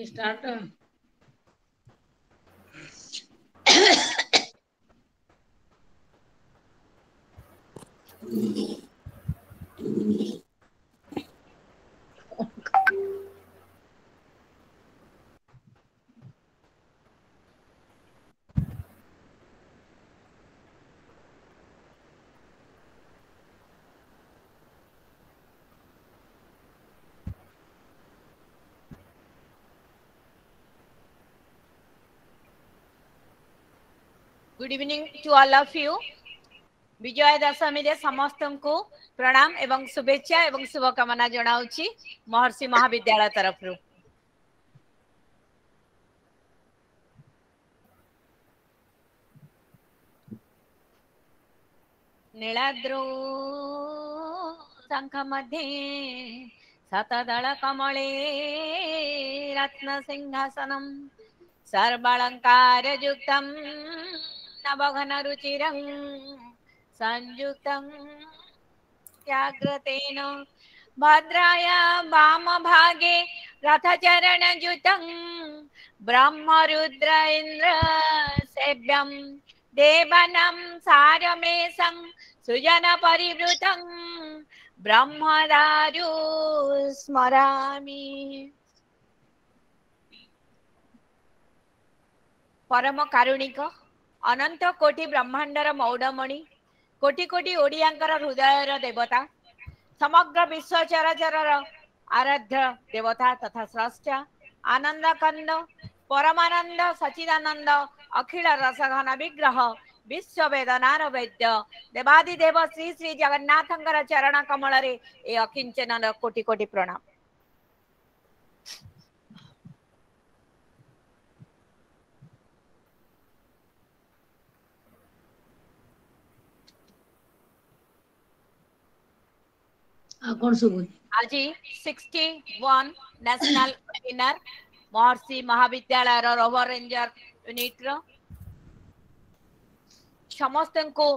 Start good evening to all of you. Vijayadashami रे समस्त को प्रणाम एवं शुभेच्छा एवं शुभकामना जनाऊँगी महर्षि महाविद्यालय तरफ रु। नीलाद्रौ शंख मध्ये शतदल कमले रत्न सिंहासनम सर्वालंकार युक्तम नवघन रुचिरं संयुक्तं व्याघ्रतेन भद्राय वाम भागे रथचरणयुतं ब्रह्मरुद्र इंद्र सेव्यं देवानां सारमेशं सुजन परिवृतं ब्रह्मदारु स्मरामि। परम कारुणिक अनंत कोटि ब्रह्मांडर मौडमणि कोटि कोटि ओडियांकर हृदयर देवता समग्र विश्व चराचर आराध्य देवता तथा स्रष्टा आनंद कंद परमानंद सचिदानंद अखिल रसघन विग्रह विश्व वेदनार वैद्य देवादिदेव श्री श्री जगन्नाथंकर चरण कमल रे ए अकिंचन कोटि कोटि प्रणाम। कौन सब आज 61 नेशनल विनर महर्षि महाविद्यालय रोवर रेंजर यूनिट रो समस्त को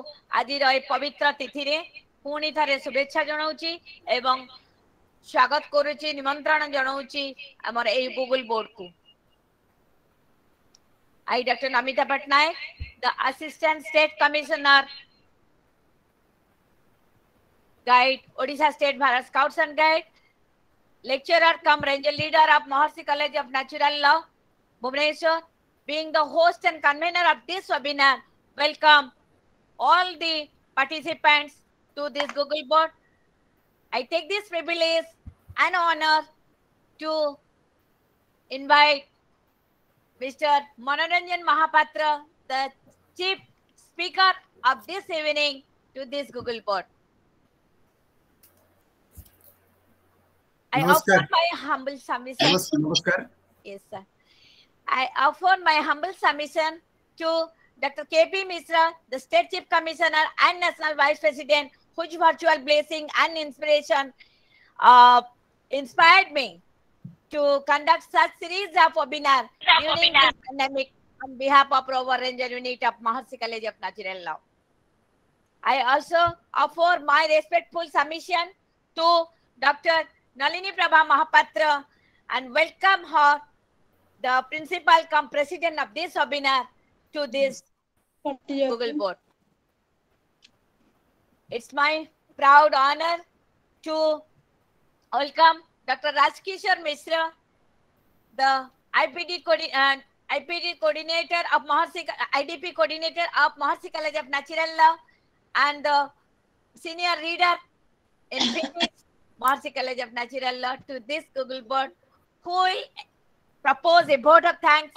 आज पवित्र तिथि रे पुणी थारे शुभेच्छा जनाऊँगी एवं स्वागत करुच्ची निमंत्रण जनाऊँगी आमर ए गूगल बोर्ड को। I doctor Namita Patnaik the assistant state commissioner guide Odisha state Bharat scouts and guide lecturer cum ranger leader of Mahasi College of Natural Law, Bhubaneswar, being the host and convener of this webinar, welcome all the participants to this Google board. I take this privilege and honor to invite Mr. Manoranjan Mahapatra, the chief speaker of this evening, to this Google board. I offer my humble submission. Namaskar. Yes, sir. I offer my humble submission to Dr. K.P. Mishra, the State Chief Commissioner and National Vice President, whose virtual blessing and inspiration inspired me to conduct such series of webinars during this pandemic on behalf of Rover Ranger Unit of Mahasi College of Natural Law. I also offer my respectful submission to Dr. Nalini Prabha Mahapatra and welcome her, the principal cum president of this webinar, to this Google board. It's my proud honor to welcome Dr. Rajkishore Mishra, the IPD coordinator of IDP coordinator of Mahasi College of Natural Law and the senior reader in physics Mahasi College of Natural Law, to this Google board, who will propose a vote of thanks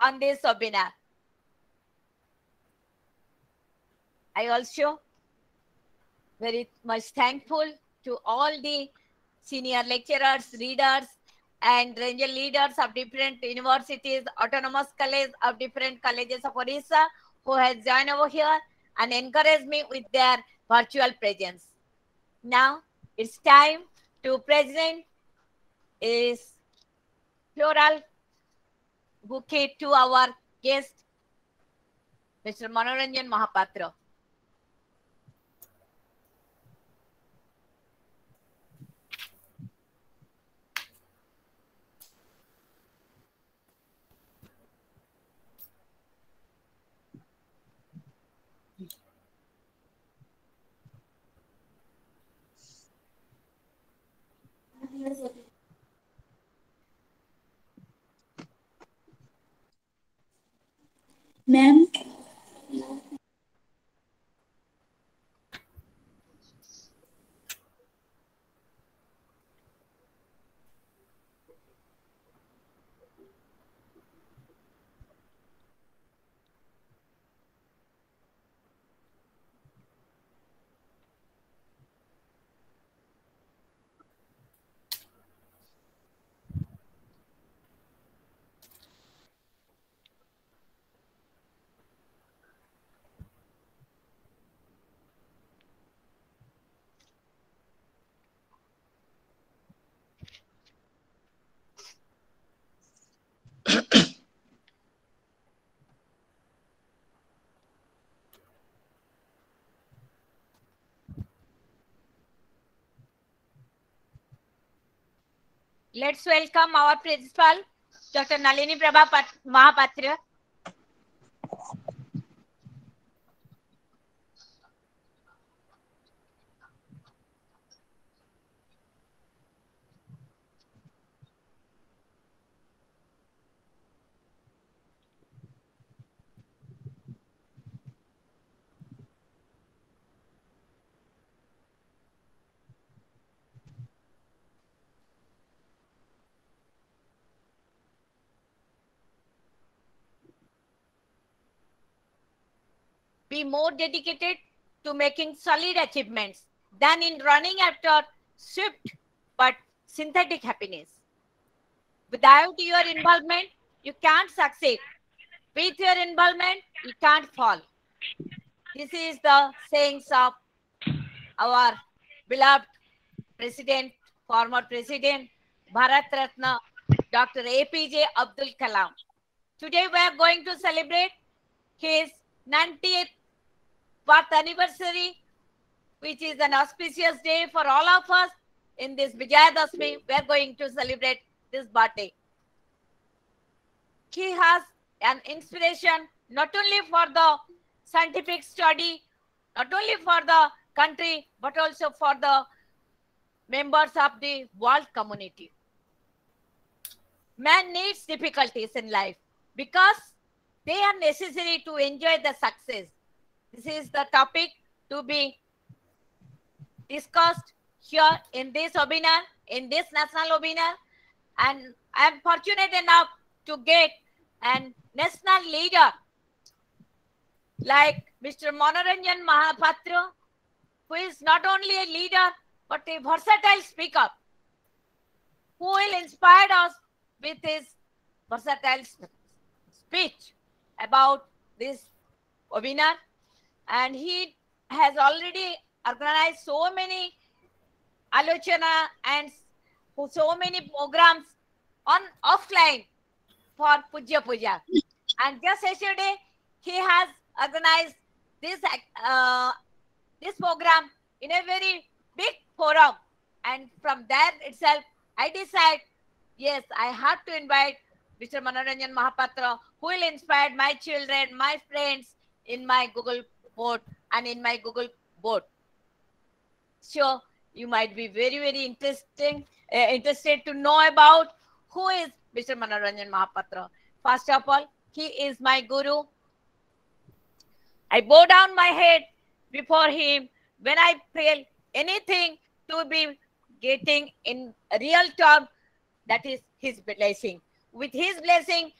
on this webinar. I also very much thankful to all the senior lecturers, readers, and ranger leaders of different universities, autonomous colleges of different colleges of Odisha, who has joined over here and encouraged me with their virtual presence. Now it's time to present is floral bouquet to our guest, Mr. Manoranjan Mahapatra. Ma'am Let's welcome our principal, Dr. Nalini Prabha Mahapatra. Be more dedicated to making solid achievements than in running after swift but synthetic happiness. Without your involvement, you can't succeed. With your involvement, you can't fall. This is the sayings of our beloved President, former President, Bharat Ratna, Dr. APJ Abdul Kalam. Today we are going to celebrate his 90th birth anniversary, which is an auspicious day for all of us. In this Vijayadashmi, we are going to celebrate this birthday. He has an inspiration not only for the scientific study, not only for the country, but also for the members of the world community. Man needs difficulties in life because they are necessary to enjoy the success. This is the topic to be discussed here in this webinar, in this national webinar. And I am fortunate enough to get a national leader like Mr. Manoranjan Mahapatra, who is not only a leader, but a versatile speaker, who will inspire us with his versatile speech about this webinar. And he has already organized so many alochana and so many programs on offline for Puja Puja. And just yesterday, he has organized this this program in a very big forum. And from there itself, I decide, yes, I have to invite Mr. Manoranjan Mahapatra, who will inspire my children, my friends in my Google board and in my Google board. So you might be very, very interested to know about who is Mr. Manoranjan Mahapatra. First of all, he is my guru. I bow down my head before him when I feel anything to be getting in real term. That is his blessing. With his blessing,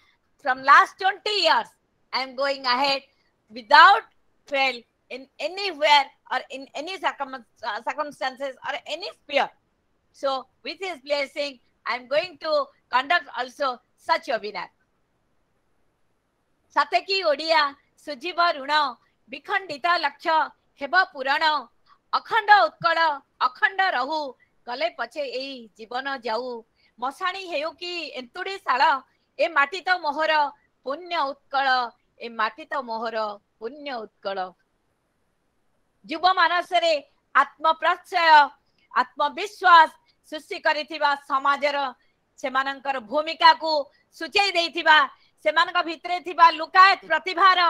from last 20 years, I am going ahead without fail in anywhere or in any circumstances or any sphere. So with his blessing, I am going to conduct also such a webinar. Sateki Odia, Sujiva Runa, Bikhandita Laksha, Heba Purana, Akhanda Utkala, Akhanda Rahu, Kale Pache E, Jibana Jau, Mosani Heyoki, Enturi Sala, E Matita Mohora, Punya Utkala, E Matita Mohora, Punya Utkala. Juba Manasare, Atma Prachaya, Atma Vishwas, Susi Karitiva, Samajara, Semanankar Bhumikaku, Suche Deitiva, ସେମାନଙ୍କ ଭିତରେ ଥିବା ଲୁକାୟତ ପ୍ରତିଭାର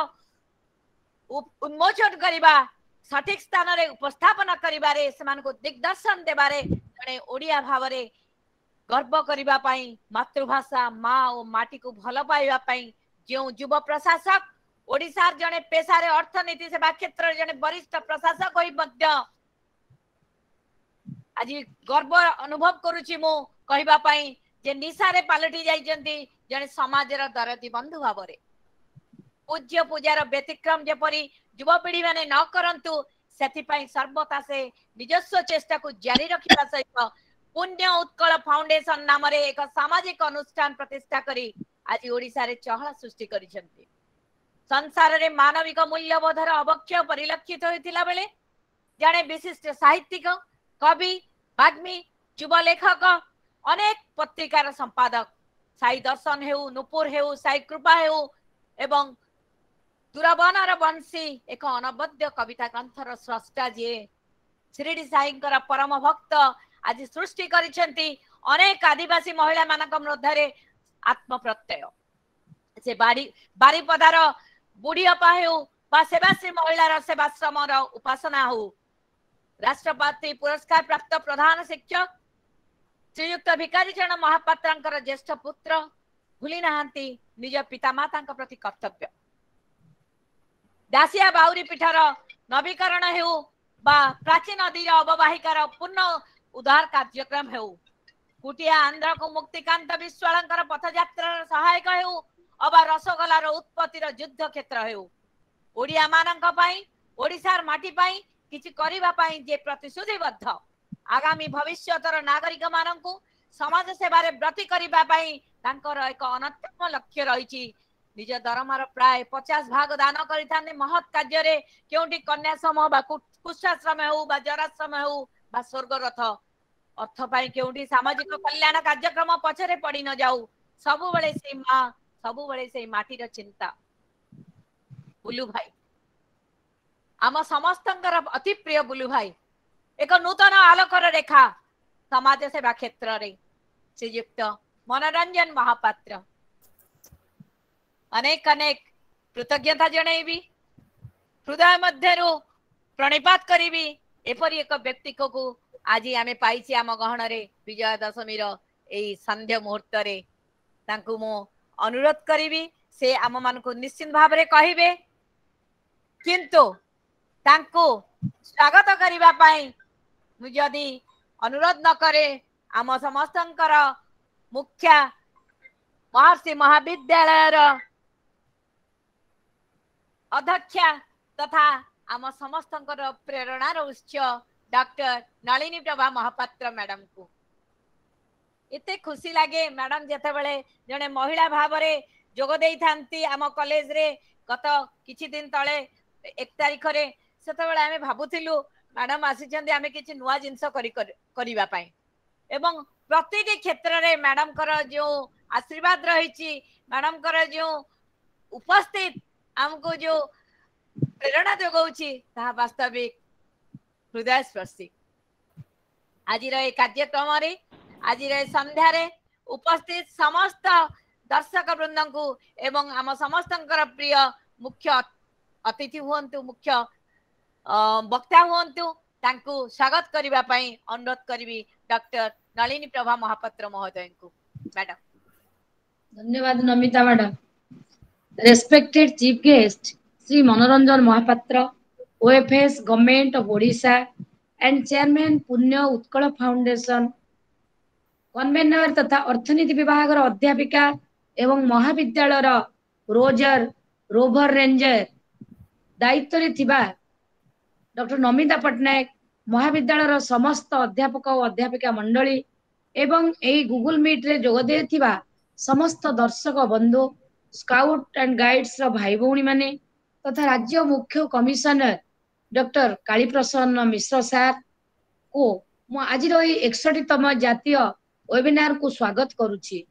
ଉନ୍ମୋଚନ କରିବା ସଠିକ ସ୍ଥାନରେ ଉପସ୍ଥାପନ କରିବାରେ ସେମାନଙ୍କୁ ଦିଗଦର୍ଶନ ଦେବାରେ ଜଣେ ଓଡ଼ିଆ ଭାବରେ गर्व करबा पाई मातृभाषा माँ और माटी को भल पाइबा पाई जो युव प्रशासक ओडिशार जने पेशारे अर्थनीति सेवा क्षेत्र जने वरिष्ठ प्रशासक होई मध्य आज गर्व अनुभव करुछि मो कहबा पाई जे निशारे पालटी जाइजंती जने समाजर दरदी बंधु भाबरे पूज्य पूजार व्यतिक्रम जेपरी युवपीढ़ी माने न करंतु सेथिपाई सर्वथा से निजस्व चेष्टा को जारी रखिबा सहित पुण्य उत्कल फाउंडेशन नाम रे एक सामाजिक अनुष्ठान प्रतिष्ठा करी आज ओडिसा रे चहल सृष्टि करिसंती संसार रे मानविक मूल्यबोधर अवक्षय परिलक्षित होइतिला बेले जने विशिष्ट साहित्यिक कवि वाग्मी युव लेखक अनेक पत्रिकार संपादक साई दर्शन हेउ नुपुर हेउ साई कृपा हेउ एवं दुरावनार बंशी एक अनबद्ध कविता ग्रंथर स्रष्टा जी शिरडी साईंकर परम भक्त आज सृष्टि करिसेंती अनेक आदिवासी महिला मानक मध्य आत्म प्रत्यय से बारीपदार बुढ़ी अपा हेउ बा सेवाश्री महिलार सेवाश्रमर उपासना हो राष्ट्रपति पुरस्कार प्राप्त प्रधान शिक्षक श्रीयुक्त भिकारी चरण महापात्र ज्येष्ठ पुत्र भूली नहांती निज पिता माता प्रति कर्तव्य दासिया बाउरी पीठर नवीकरण हेउ बा प्राचीन नदीर अववाहिकार पूर्ण उद्धार कार्यक्रम हेउ कुटिया आंध्र को मुक्तिकांत विश्वालंकर पथयात्रा सहायक हेउ अबा रसगोलार उत्पत्तिर युद्ध क्षेत्र हेउ ओडिया मानक पई ओडिसार माटी पई किछि करिबा पई जे प्रतिश्रुतिबद्ध आगामी भविष्यतर नागरिक मानकु समाज सेवारे ब्रती करिबा पई तांकर एक अनन्य लक्ष्य रहिछि निज दरमार प्राय 50 भाग दान करिथाने महत् कार्य रे केउटी कन्या सम बा कुशाश्रम हेउ बा जराश्रम हेउ बा स्वर्गरथ अर्थ पाई केउटी सामाजिक कल्याण कार्यक्रम पछरे पड़ी न जाऊ सबु बेले से मां सबु बेले से माटी र चिंता बुलु भाई आम समस्तंकर अति प्रिय बुलु भाई एक नूतन आलोकर रेखा समाज सेवा क्षेत्र रे श्रीयुक्त मनोरंजन महापात्र अनेक अनेक कृतज्ञता जनैबी हृदय मध्यरु प्रणिपात करिबी एपरी एक व्यक्ति को आज आमे पाइछि आम गहन रे विजय दशमी रो एई संध्या मुहूर्त रे तांकु मो अनुरोध करिबी से आम मान को निश्चित भाव रे कहिबे किंतु तांकु स्वागत करिबा पाई जदि अनुरोध न करे आम समस्तंकर मुख्य महर्षि महाविद्यालय अध्यक्ष तथा आम समस्तंकर प्रेरणार उत्स डॉक्टर नलिनी प्रभा महापात्र मैडम को इते खुशी लगे मैडम जेते बेले जने महिला भाव रे जोग देई थांती आम कॉलेज रे गत किछि दिन तळे 1 तारिख रे सेते बेले आमे भाबुथिलु मैडम आसीचंदी आमे किछि नुवा जिंस करिबा पाई एवं प्रतिटी क्षेत्र रे मैडम कर जो आशीर्वाद रहिछि मैडम कर जो उपस्थित हमको जो प्रेरणा जोगाउछि ता वास्तविक हृदय स्पर्शी आज रे कार्यक्रम रे आज रे संध्या रे उपस्थित समस्त दर्शक वृंद को एवं आम समस्तंकर प्रिय मुख्य अतिथि हुंतु मुख्य वक्ता हुंतु तांकु स्वागत करिबा पई अनुरोध करिवि डॉक्टर नलिनी प्रभा महापात्र महोदय को मैडम धन्यवाद Namita madam respected chief guest Shri Manoranjan Mahapatra OFS government of Odisha and chairman Punya Utkal foundation convener तथा अर्थनीति विभाग अध्यापिका एवं महाविद्यालय रोभर रेंजर दायित्व रे थिबा डॉक्टर नमिता पटनायक महाविद्यालय समस्त अध्यापक और अध्यापिका मंडली एवं एई गूगल मीट रे जोग देथिबा समस्त दर्शक बंधु स्काउट एंड गाइड्स रो भाई भौणी माने तथा राज्य मुख्य कमिशनर डॉक्टर कालीप्रसन्न मिश्र सार को मु आज रो 61तम जातीय वेबिनार को स्वागत करूची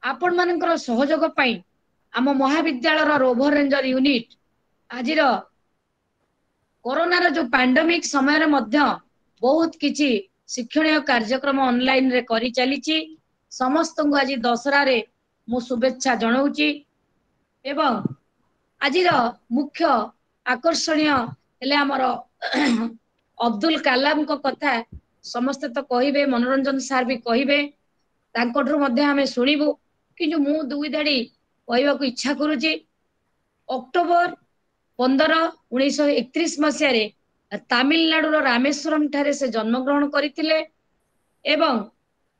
आपण मानकर सहयोग पई आम महाविद्यालय रोभर रेंजर यूनिट आज कोरोना जो पैंडेमिक समय रे मध्य बहुत किछि शिक्षणीय कार्यक्रम ऑनलाइन रे करि चलीची समस्त को आज दशरा रे मु शुभेच्छा जणाउची एवं आज मुख्य आकर्षणीय हेले हमर अब्दुल कलाम को कथा समस्त तो कहिबे मनोरंजन सार भी कहिबे तांकोठु मध्ये आमे सुनिबु कि मु दुई धाड़ी कहबाकू इच्छा करूची। अक्टोबर 15, 1931 मसीह तामिलनाडु रामेश्वरम ठारे से जन्मग्रहण करथिले एवं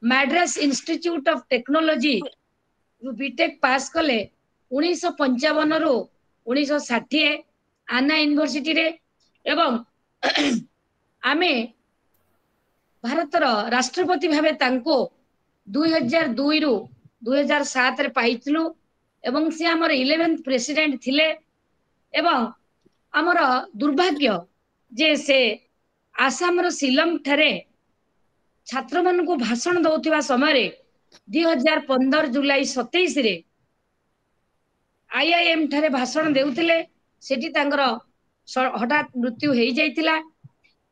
Madras institute of technology BTech pass कले 1955 रु 1960 आना यूनिवर्सिटी रे एवं आमे भारतर राष्ट्रपति भावे तांको 2002 रु 2007 रे पाइथिलु एवं से हमर 11th प्रेसिडेंट थिले एवं हमर दुर्भाग्य जे से आसाम रो शिलंग ठारे छात्र मान को भाषण दौथिबा समय 2015 जुलाई 27 रे आईआईएम ठारे भाषण देउथिले सेठी तांगर हठात मृत्यु हेई जाइतिला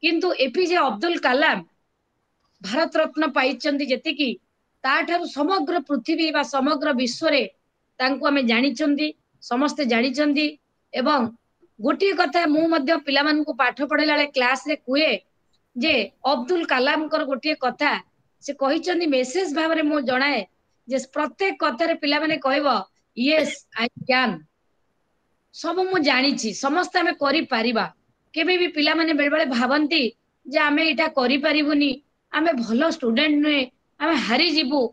किंतु एपीजे अब्दुल कलाम भारत रत्न पाइचंदी जेतिकी ताठारु समग्र पृथ्वी बा समग्र विश्व रे तांको हमें जानिचंदी समस्ते जानिचंदी एवं गोटे कथा मु मध्य पिला मान को पाठ पढ़ेला क्लास रे कुए जे अब्दुल कलाम कर गोटे कथा से कहिचंदी मेसेज भाव रे मु जणाए जे प्रत्येक कथा रे पिला माने कहबो यस आई कैन सब मु जानिची समस्त हमें करि परिबा केबे भी पिला माने बेले बेले भावंती जे आमे इटा करि परिबुनी आमे भलो स्टूडेंट नुए आमे हारि जिबु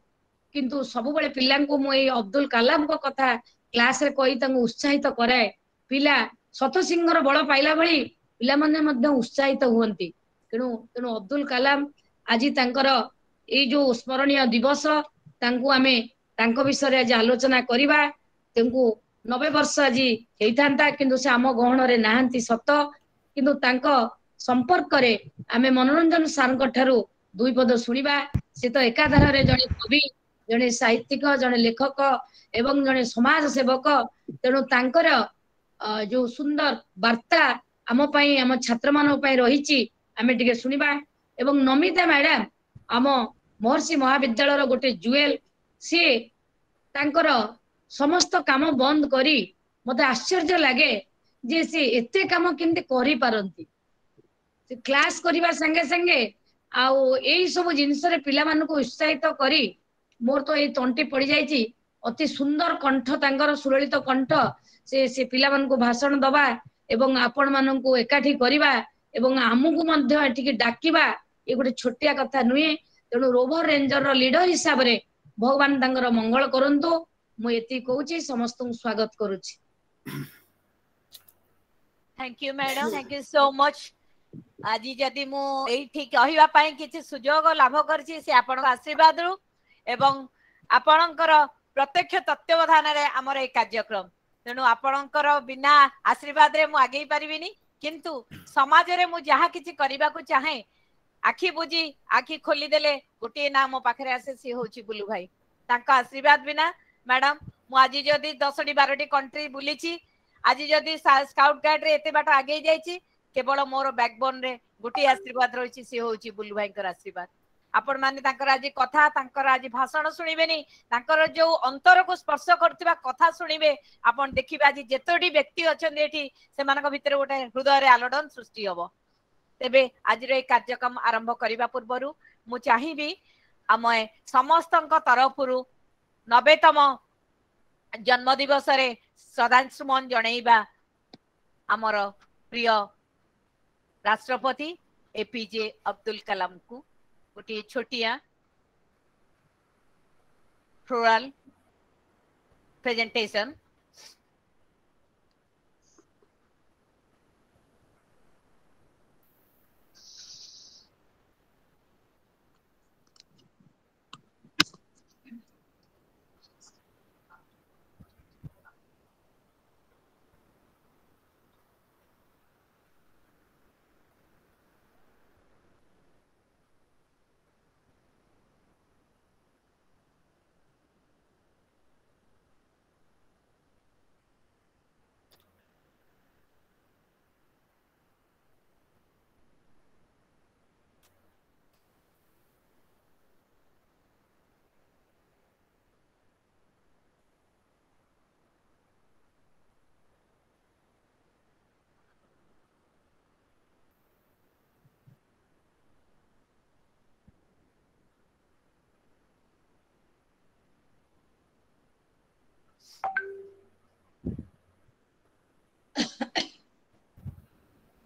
किंतु सब बेले पिला को मु ए अब्दुल कलाम को कथा क्लास रे कहि तांको उत्साहित कराए पिला सत सिंहर बळ पाइला भली पिला माने मध्य उत्साहित हुअंती तेणु तेणु अब्दुल कलाम आज तांकर ए जो स्मरणीय दिवस तांको आमे तांको विषय रे आज आलोचना करिबा तांको 90 वर्ष आज हेइथांता किंतु से आम गहण रे नाहंती सत किंतु तांको संपर्क रे आमे मनोरंजन सारंग ठारू दुई पद सुनिबा से तो एकाधार रे जणे कवि जणे साहित्यिक जणे लेखक एवं जणे समाज सेवक तेणु तांकर जो सुंदर वार्ता आम पई आम छात्र मान पई रहिची आमे टिके सुनिबा एवं नमिता मैडम आम महर्षि महाविद्यालय गोटे जुएल सी तांकर समस्त काम बंद करी मते आश्चर्य लागे जे से एते काम केमते करि पारंती से क्लास करिबा संगे संगे आउ एई सब जिंस रे पिला मान को उत्साहित करी मोर तो ए तंटी पड़ी जाईची अति सुंदर कंठ तांकर सुललित कंठ से पिला मान को भाषण दबा एवं आपण मान को एकाठी करिबा एवं आमुकु मध्य एटिके डाकिबा ए गोटे छोटिया कथा नुए तेणु रोवर रेंजर रो लीडर हिसाब रे भगवान तांकर मंगल करंतु मु एति कहूची समस्त स्वागत करूची। Thank you madam thank you so much आज जदि मु एठी कहवा पई किछि सुजोग लाभ करछि से आपन आशीर्वाद रु एवं आपणकर प्रत्यक्ष तत्वधान रे हमर ए कार्यक्रम तेणु आपणकर बिना आशीर्वाद रे मु आगे परिबिनी किंतु समाज रे मु जहा किछि करबा को चाहे आखि बुझी आखि खोली देले गोटे ना मो पाखरे आसे सी होछि बुलु भाई तांका आशीर्वाद बिना मैडम मु आज जदि 10-12 कंट्री बुलीची आज जदि स्काउट गाइड रे एते बाट आगे जाईची केवल मोर बैकबोन रे गोटे आशीर्वाद रही सी होची बुलु भाई आशीर्वाद आपण माने तांकर आज कथा तांकर आज भाषण सुनिबेनी तांकर जो अंतर को स्पर्श करथिबा कथा सुनिबे आपण देखिबे आज जेतोडी व्यक्ति अछन एठी सेमानक भितर गोटे हृदय रे आलोडन सृष्टि हबो तेबे आज रे कार्यक्रम आरंभ करिबा पूर्वरु मु चाहिबी आमे समस्तक तरफरु 90तम जन्म दिवस रे श्रद्धांजलि जणैबा हमर प्रिय राष्ट्रपति एपीजे अब्दुल कलाम को गोटे छोटिया floral presentation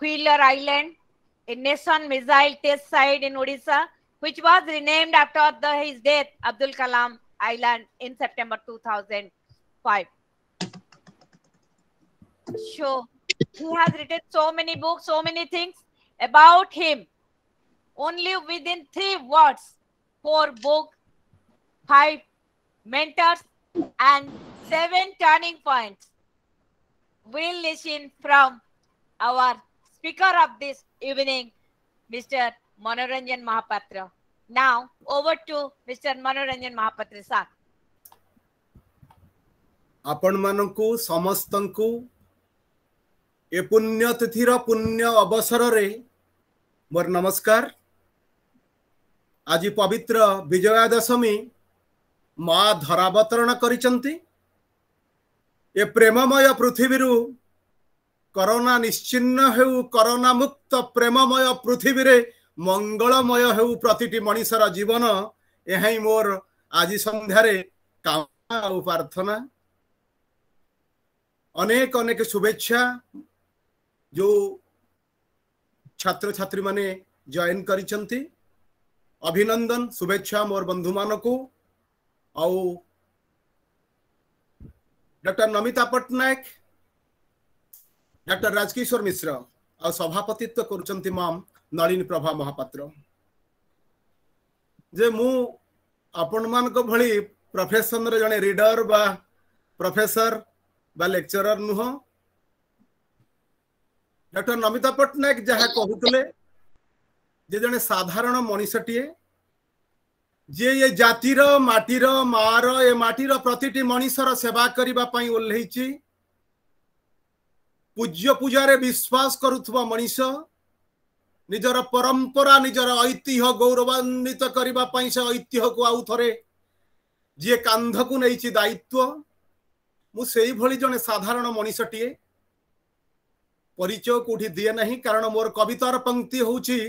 Wheeler Island, a nation missile test site in Odisha, which was renamed after his death, Abdul Kalam Island, in September 2005. So he has written so many books, so many things about him. Only within 3 words, 4 books, 5 mentors, and 7 turning points. We'll listen from our speaker of this evening, Mr. Manoranjan Mahapatra. Now, over to Mr. Manoranjan Mahapatra, sir. आपण मानकु समस्तंकु ए पुण्य तिथिर पुण्य अवसर रे मोर नमस्कार। आज पवित्र विजया दशमी माँ धरावतरण करिसंती। ए प्रेममय पृथ्वी corona निश्चिन्न हेउ, कोरोना मुक्त प्रेममय पृथ्वी रे मंगलमय हेउ प्रतिटी मनीषर जीवन। यही मोर आज संध्यारे कामना और प्रार्थना। अनेक अनेक शुभेच्छा जो छात्र छात्री माने जॉइन करिसंती। अभिनंदन शुभेच्छा मोर बंधु मानकु। आउ डॉक्टर नमिता पट्टनायक, डॉक्टर राजकिशोर मिश्र और सभापतित्व करुचंती माम नलिनी प्रभा महापात्र। जे मु आपण मान को भली प्रोफेशन रे जने रीडर बा प्रोफेसर बा लेक्चरर नुह। डॉक्टर नमिता पट्टनायक जहाँ कहूले जे जने साधारण मनीषटीए जे ये जातिर माटीर मार ए माटीर प्रतिटी मनीषर सेवा करिबा पई ओल्हेछि। पूज्य पूजारे विश्वास करुथबा मनीष निजर परंपरा निजर ऐतिह्य गौरवान्वित करिबा पई से ऐतिह्य को आउ थरे जे कांध को नैछि दायित्व। मु सेही भली जने साधारण मनीषटीए परिचय कोठी दिए नहीं, कारण मोर कवितार पंक्ति होउछि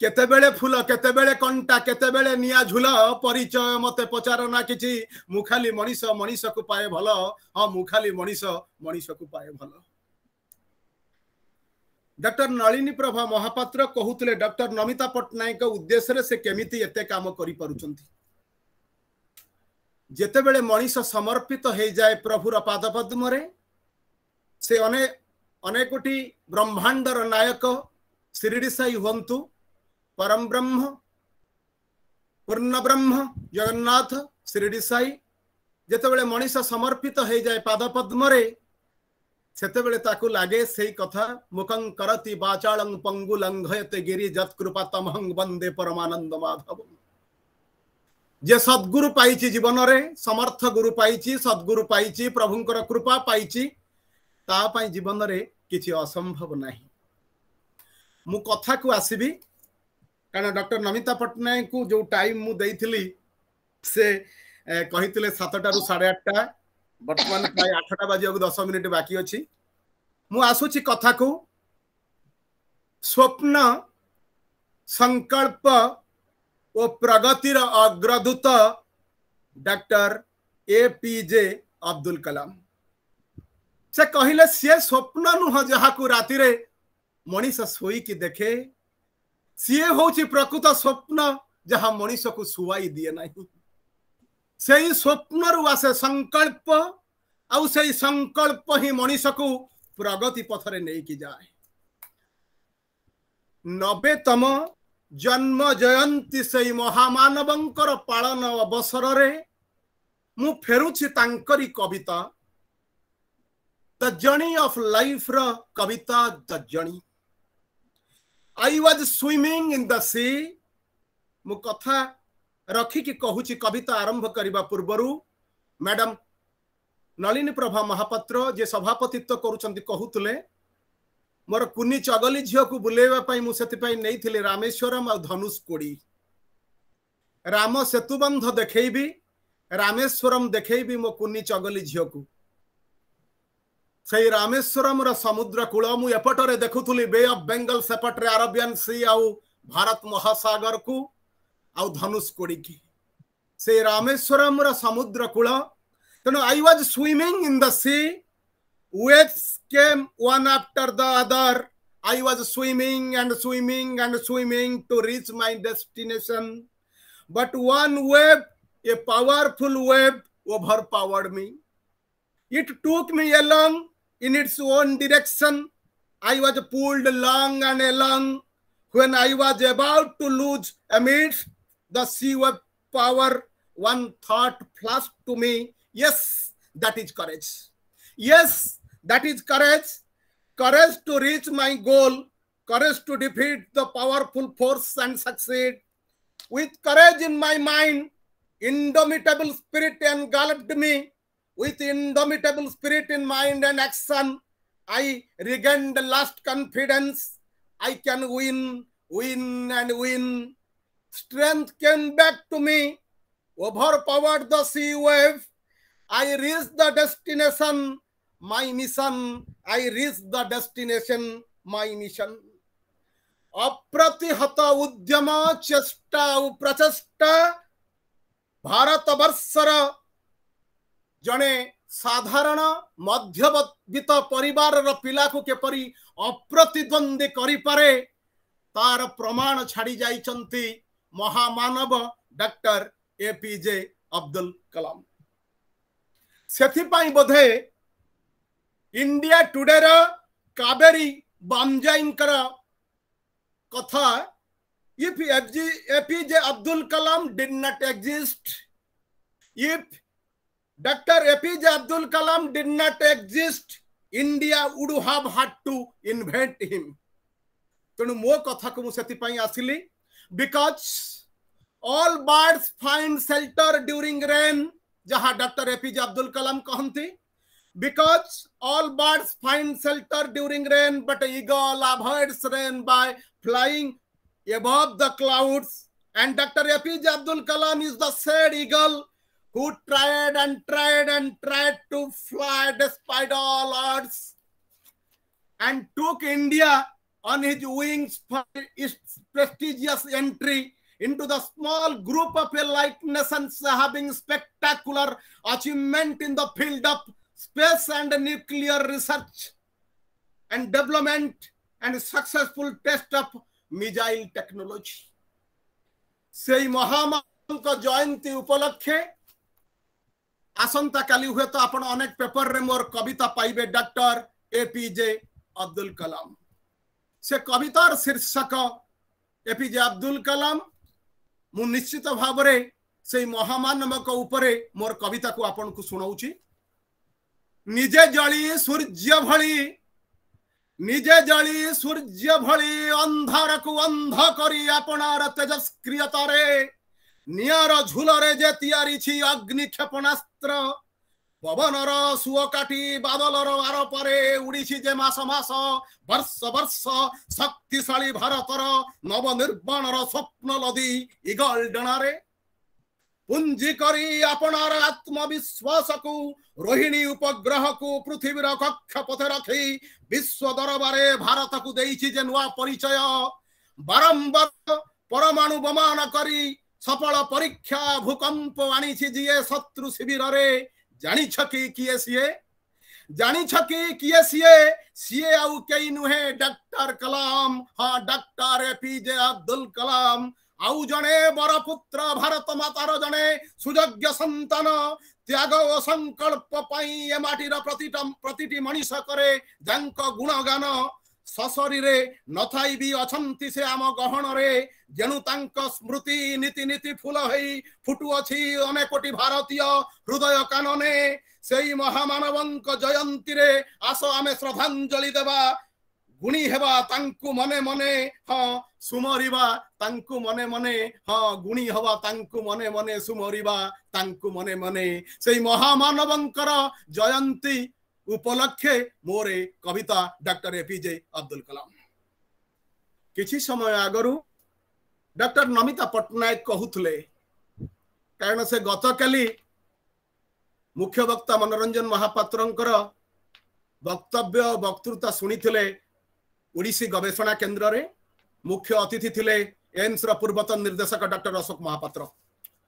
केतेबेले फूल केतेबेले कंटा केतेबेले निया झूल, परिचय मते पचार ना किछि, मुखाली मनीष मनीष को पाए भल। हाँ मुखाली मनीष मनीष को पाए भल। डॉक्टर नलिनी प्रभा महापात्र कहूले डॉक्टर नमिता पट्टनायक उद्देश्य से केमिति एते काम करि पारुचंती। जेतेबेले मनीष समर्पित हो जाए प्रभुर पादपद्म रे से अनेकोटी ब्रह्मांडर नायक शिरडी साई हुंतु, परम ब्रह्म पूर्ण ब्रह्म जगन्नाथ शिरडी साई जेतेबेले मनीष समर्पित हो जाए पादपद्म रे सेतेबेले ताकू लागे सेही कथा मुखं करति वाचालं पंगु लंघयते गिरि जत्कृपा तमहं वंदे परमानंद माधव। जे सद्गुरु पाइछि जीवन रे, समर्थ गुरु पाइछि, सद्गुरु पाइछि, प्रभुंकर कृपा पाइछि, ता पई जीवन रे किछि असंभव नाही। मु कथा को आसीबी कारण डॉक्टर नमिता पट्टनायक को जो टाइम मु देइथिली से कहितले 7टा रु 8:30, वर्तमान प्राय 8टा बाजियाକୁ 10 मिनिट बाकी अछि। मु आसुछि कथा को स्वप्न संकल्प और प्रगतिर अग्रदूत डॉक्टर APJ अब्दुल कलाम। से कहिले सी स्वप्न नुह जहा को राति रे मनीष सोई की देखे, सी होची प्रकृत स्वप्न जहा मनीष को सुवाई दिए नहीं। से स्वप्न रु आसे संकल्प आउ से संकल्प ही मनीष को प्रगति पथरे नहीं की जाए। 90तम जन्म जयंती से महामानवंकर पालन अवसर रे मु फेरुछि तांकरी कविता द जर्नी ऑफ लाइफ र कविता the journey. I was swimming in the sea. मु कथा रखी कि कहूची कविता आरंभ करबा पूर्वरु मैडम नलिनी प्रभा महापात्र जे सभापतित्व करूचंती कहूतले मोर कुनी चगली झियो को बुलेवा पई मु सेति पई नै थिले रामेश्वरम और धनुषकोडी। राम सेतुबंध देखैबी, रामेश्वरम देखैबी मो कुनी चगली झियो को। सही रामेश्वरम र समुद्र कूल मु एपटरे देखुथुली बे ऑफ बेंगल, सेपटरे अरेबियन सी आउ भारत महासागर को आउ धनुषकोडी की। से रामेश्वरम र समुद्र कूल तेनो I was swimming in the sea, waves came one after the other I was swimming and swimming and swimming to reach my destination. But one wave, a powerful wave, overpowered me. It took me along in its own direction. I was pulled along and along. When I was about to lose amidst the sea wave power, one thought flashed to me. Yes, that is courage. Yes, that is courage. Courage to reach my goal. Courage to defeat the powerful force and succeed. With courage in my mind, indomitable spirit engulfed me. With indomitable spirit in mind and action, I regained the lost confidence. I can win, win, and win. Strength came back to me. Overpowered the sea wave. I reached the destination, my mission. I reached the destination, my mission. अप्रतिहत उद्यम चेष्टा प्रचेष्टा भारत वर्षर जने साधारण मध्यवित्त परिवार पिला को capri अप्रतिद्वंदी करि पारे तार प्रमाण छाड़ी जाइछंती महामानव डॉक्टर एपीजे अब्दुल कलाम। सेथिपाई बोधे इंडिया टुडे रा कावेरी बामजाइंकर कथा, if APJ Abdul Kalam did not exist, if Dr. APJ Abdul Kalam did not exist, India would have had to invent him. तेणु मो कथा को मुझे पाई आसिली, because all birds find shelter during rain, जहाँ Dr. APJ Abdul Kalam कहती, because all birds find shelter during rain, but eagle avoids rain by flying above the clouds. And Dr. APJ Abdul Kalam is the said eagle who tried and tried and tried to fly despite all odds and took India on his wings for its prestigious entry into the small group of allied nations having spectacular achievement in the field of space and nuclear research and development and successful test of missile technology. से महामान को जयंती उपलक्षे आसंता काली हुए तो आपण अनेक paper रे मोर कविता पाइबे doctor APJ Abdul Kalam. से कवितार शीर्षक एपीजे अब्दुल कलाम। मु निश्चित भाव रे से महामानव उपरे मोर कविता को आपण को सुनाउची। निजे जली सूर्य भली, निजे जली सूर्य भली अंधार को अंध करी आपणार तेजस्क्रियतारे नियर झुलरे जे तैयारी छी अग्नि क्षेपणास्त्र पवनर सुओ काटी बादलर आर परे उड़ीछि जे मास मास वर्ष वर्ष शक्तिशाली भारतर नवनिर्माणर स्वप्न लदी इगल डणारे पुंजी करी आपणार आत्मविश्वास को रोहिणी उपग्रह को पृथ्वीर कक्षपथ रखी विश्व दरबारे भारत को देइछि जे नुआ परिचय बारंबार परमाणु बमान करी सफल परीक्षा भूकंप आनिछि जिए शत्रु शिविर रे जानी छकी किए सिए जानी छकी किए सिए सिए आउ केई नुहे डॉक्टर कलाम। हाँ डॉक्टर एपीजे अब्दुल कलाम आउ जने बरपुत्र भारत मातार जने सुयोग्य संतान त्याग और संकल्प पाई ए माटीर प्रतिटी मनीष करे जांक गुणगान सशरीरे नथाई भी अछंती से आम गहन रे जेनु तांक स्मृति नीति नीति फूल हई फुटु अछि अनेकोटी भारतीय हृदय कानने सेई महामानवंक जयंती रे आस आमे श्रद्धांजलि देबा गुणी हेबा तांकु मने मने हाँ सुमरिबा तांकु मने मने हाँ गुणी हवा तांकु मने मने सुमरिबा तांकु मने मने सेई महामानवंकर जयंती उपलक्षे मोरे कविता डॉक्टर एपीजे अब्दुल कलाम। किछि समय आगरु डॉक्टर नमिता पट्टनायक कहूथले कारण से गतकाली मुख्य वक्ता मनोरंजन महापात्रंकर वक्तव्य वक्तृता सुनिथिले ओडिसी गवेषणा केन्द्र रे मुख्य अतिथि थिले एम्स र पूर्वतन निर्देशक डॉक्टर अशोक महापात्र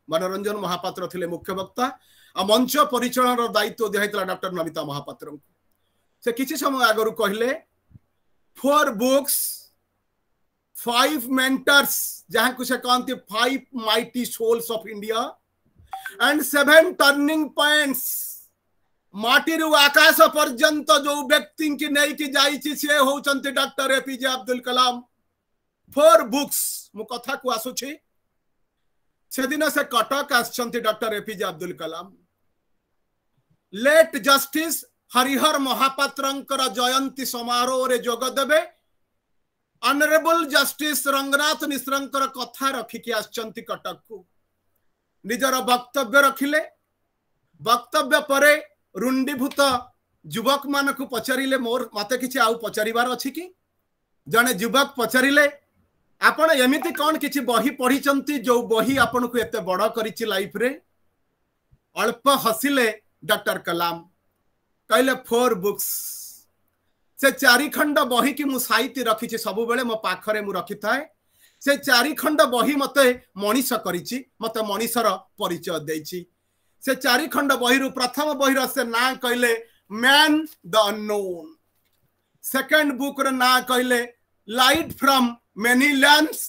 मनोरंजन महापात्र थिले मुख्य वक्ता आ मंच परिचालन दायित्व दिया डॉक्टर नमिता महापात्र से किछि समय आगरु कहले 4 books, 5 mentors जहां कुछ कहते 5 mighty souls of India and 7 turning points माटीरू आकाश पर्यंत जो व्यक्ति की नहीं की जाइछि से होचंती डॉक्टर एपीजे अब्दुल कलाम 4 books मु कथा को आसुछि से दिन से कटक आछंती डॉक्टर एपीजे अब्दुल कलाम लेट जस्टिस हरिहर महापात्रंकर जयंती समारोह रे जोग देबे ऑनरेबल जस्टिस रंगनाथ मिश्रंकर कथा रखिकी आछंती कटक को निजर वक्तव्य रखिले वक्तव्य परे रुंडीभूत युवक मान को पचारिले मोर मते किछि आउ पचारिबार अछि कि जने युवक पचारिले आपण एमिति कोन किछि बही पढिचंती जो बही आपण को एते बड़ करिछि लाइफ रे अल्प हसिले डॉक्टर कलाम कहले 4 बुक्स से 4 खंड बही की मु साहित्य रखिछि सब बेले मो पाखरे मु रखि थाए से 4 खंड बही मते मनीष करिछि मते मनीषर परिचय देछि से 4 खंड बही रु प्रथम बही र से ना कहले man the unknown second book र ना कहले light from many lands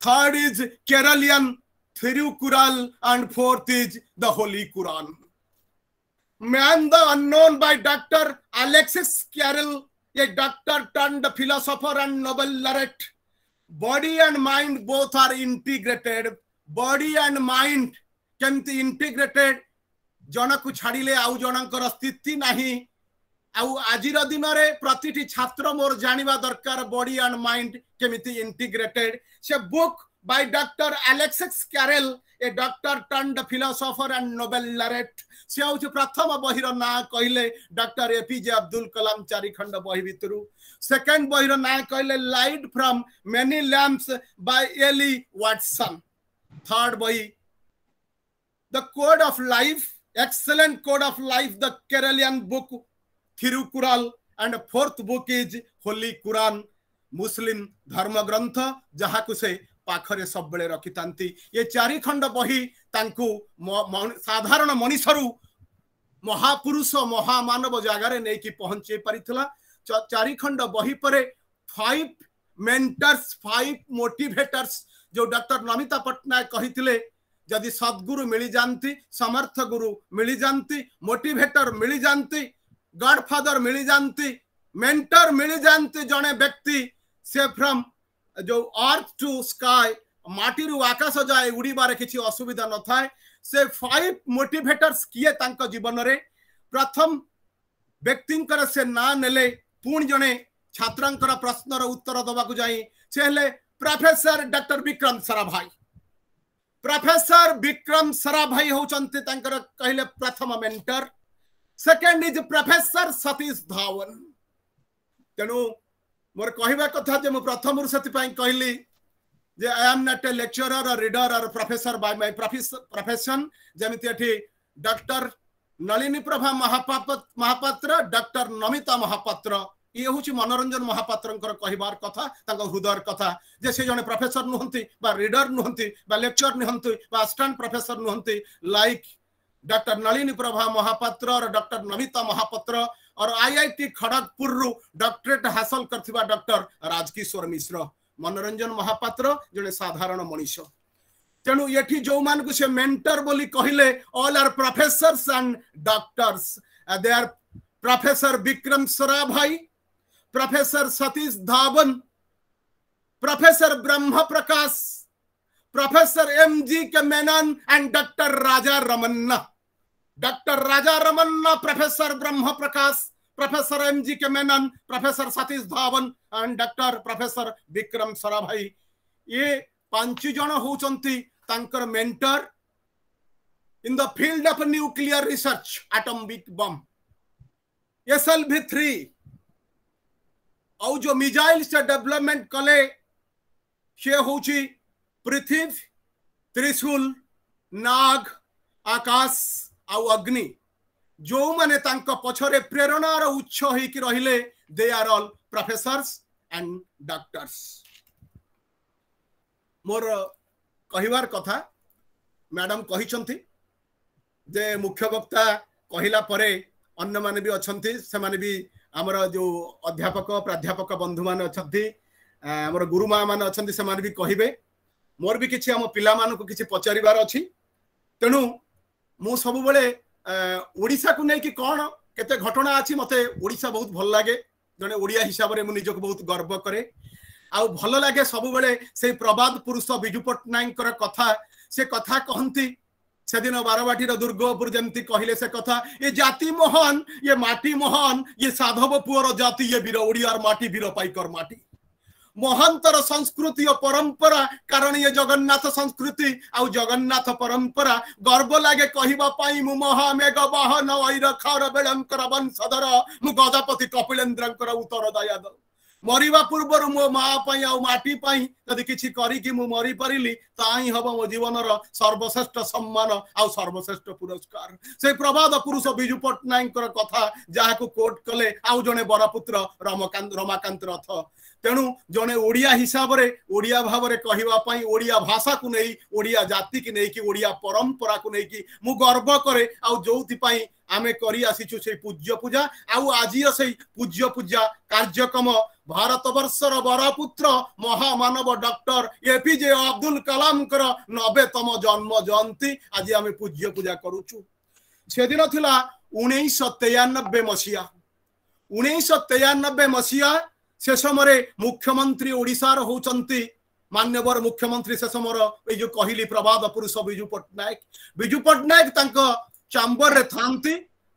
third is Keralian Thirukkural and fourth is the holy Quran man the unknown by doctor Alexis Carrel a doctor turned philosopher and Nobel laureate. Body and mind both are integrated. Body and mind केमती integrated जन को छाड़िले आउ जनकर स्थिति नहीं आउ आजिर दिन रे प्रतिटी छात्र मोर जानिबा दरकार बॉडी एंड माइंड केमिति इंटीग्रेटेड से book by doctor Alexis Carrel a doctor turned philosopher and Nobel laureate से होची प्रथम बहिर ना कहले डॉक्टर एपीजे अब्दुल कलाम 4 खंड बहि भितरु सेकंड बहिर ना कहले light from many lamps by Ellie Watson third बहि the code of life excellent code of life the Keralian book Thirukkural and fourth book is holy Quran मुस्लिम धर्म ग्रंथ जहा को से पाखरे सब बेले रखितांती ये 4 खंड बही तांकु साधारण मनीषरू महापुरुष महामानव जगार नहीं कि पहुंचे परिथिला 4 खंड बही परे 5 मेंटर्स 5 मोटिवेटर्स जो डॉक्टर नमिता पटनायक कहिथिले जदि सद्गुरु मिली जानती समर्थ गुरु मिली जानती मोटिवेटर मिली जानती गॉडफादर मिली जानती मेंटर मिली जानती जने व्यक्ति से फ्रॉम जो अर्थ टू स्काई माटी रु आकाश जाए उड़ीबार किछि असुविधा न थाए से 5 मोटिवेटर्स किए तांको जीवन रे प्रथम व्यक्तिंकर से ना नेले पुण जने छात्रंकर प्रश्नर उत्तर दबा को जाई से हेले professor doctor Vikram Sarabhai professor Vikram Sarabhai होचंते तांकर कहले प्रथम mentor second is professor Satish Dhawan तेनु मोर कहबा कथा जे मु प्रथम सती पई कहली जे I am not a lecturer or reader or professor by my profession जेमिति एठी डॉक्टर नलिनी प्रभा महापात्र डॉक्टर नमिता महापात्र ये हूँ मनोरंजन महापात्रंकर कहबार कथा तांको हृदयर कथा जे से जने प्रोफेसर नुहंती बा रीडर नुहंती बा लेक्चर नुहंती बा असिस्टेंट प्रोफेसर नुहंती like doctor Nalini Prabha Mahapatra or doctor Namita Mahapatra और आईआईटी खड़गपुर रु डॉक्टरेट हासिल करथिबा डॉक्टर राजकिशोर मिश्र मनोरंजन महापात्र जने साधारण मनीष तेणु ये जो मान को से मेंटर बोली कहले all are professors and doctors they are professor Vikram Sarabhai professor Satish Dhawan professor Brahm Prakash professor MG K Menon and doctor Raja Ramanna professor Brahm Prakash professor MG K Menon professor Satish Dhawan and doctor professor Vikram Sarabhai ये 5 जन होचंती तांकर mentor in the field of nuclear research atomic bomb SLV3 और जो missile से development कले से होची पृथ्वी त्रिशूल नाग आकाश आउ अग्नि जो माने तांको पछरे प्रेरणार उच्च होई कि रहिले they are all professors and doctors मोर कहिवार कथा मैडम कहिसंती जे मुख्य वक्ता कहिला परे अन्य माने भी अछंती से माने भी आमर जो अध्यापक प्राध्यापक बंधु मान अछंती आमर गुरुमा मान अछंती से मान भी कहिबे मोर भी किछि हम पिला मान को किछि पचारिबार अछि तेनु मु सब बेले ओडिसा को नै कि कोन केते घटना अछि मते ओडिसा बहुत भल लागे जने ओडिया हिसाब रे मु निजको बहुत गर्व करे आ भल लागे सब बेले से प्रबाद पुरुष बिजु पट्टनायक कथा से कथा कहंती से दिन बारवाटी दुर्गपुर जमती कहले से कथा ये जाति महान ये माटी महान ये साधव पुअर जाति ये वीर ओडियार माटी वीर पाइकर माटी महांतर संस्कृति और परंपरा कारण ये जगन्नाथ संस्कृति आउ जगन्नाथ परंपरा गर्व लागे कहिबा पाई मु महामेघ वाहन ऐर खर बेलंकर वंशधर मु गजपति कपिलेन्द्रंकर उत्तर दयाद मरिबा पूर्वर मो माँ पाई आउ माटी पाई यदि किछि करी कि मु मरि परिली ताई हबो मो जीवनर सर्वश्रेष्ठ सम्मान आउ सर्वश्रेष्ठ पुरस्कार से प्रबाद पुरुष बिजु पट्टनायक कथा जहा को कोट कले आउ जने बरपुत्र रमाकांत रथ तेणु जने ओडिया हिसाब रे ओडिया भाव रे कहिबा पाई ओडिया भाषा को नहीं ओडिया जाति की नहीं कि ओडिया परंपरा को नहीं कि मु गर्व करे आउ जोथि पाई आमे करी आसीछु से पूज्य पूजा आउ आजिर से पूज्य पूजा कार्यक्रम भारत वर्षर बरपुत्र महामानव डॉक्टर एपीजे अब्दुल कलाम कर 90तम जन्म जयंती आज आमे पूज्य पूजा करूछु से दिन थिला 1993 मसिया 1993 मसिया से समय मुख्यमंत्री ओडिशार होचंती मान्यवर मुख्यमंत्री से समय जो कहली प्रबाद पुरुष बिजु पट्टनायक तांको चैम्बर रे थांती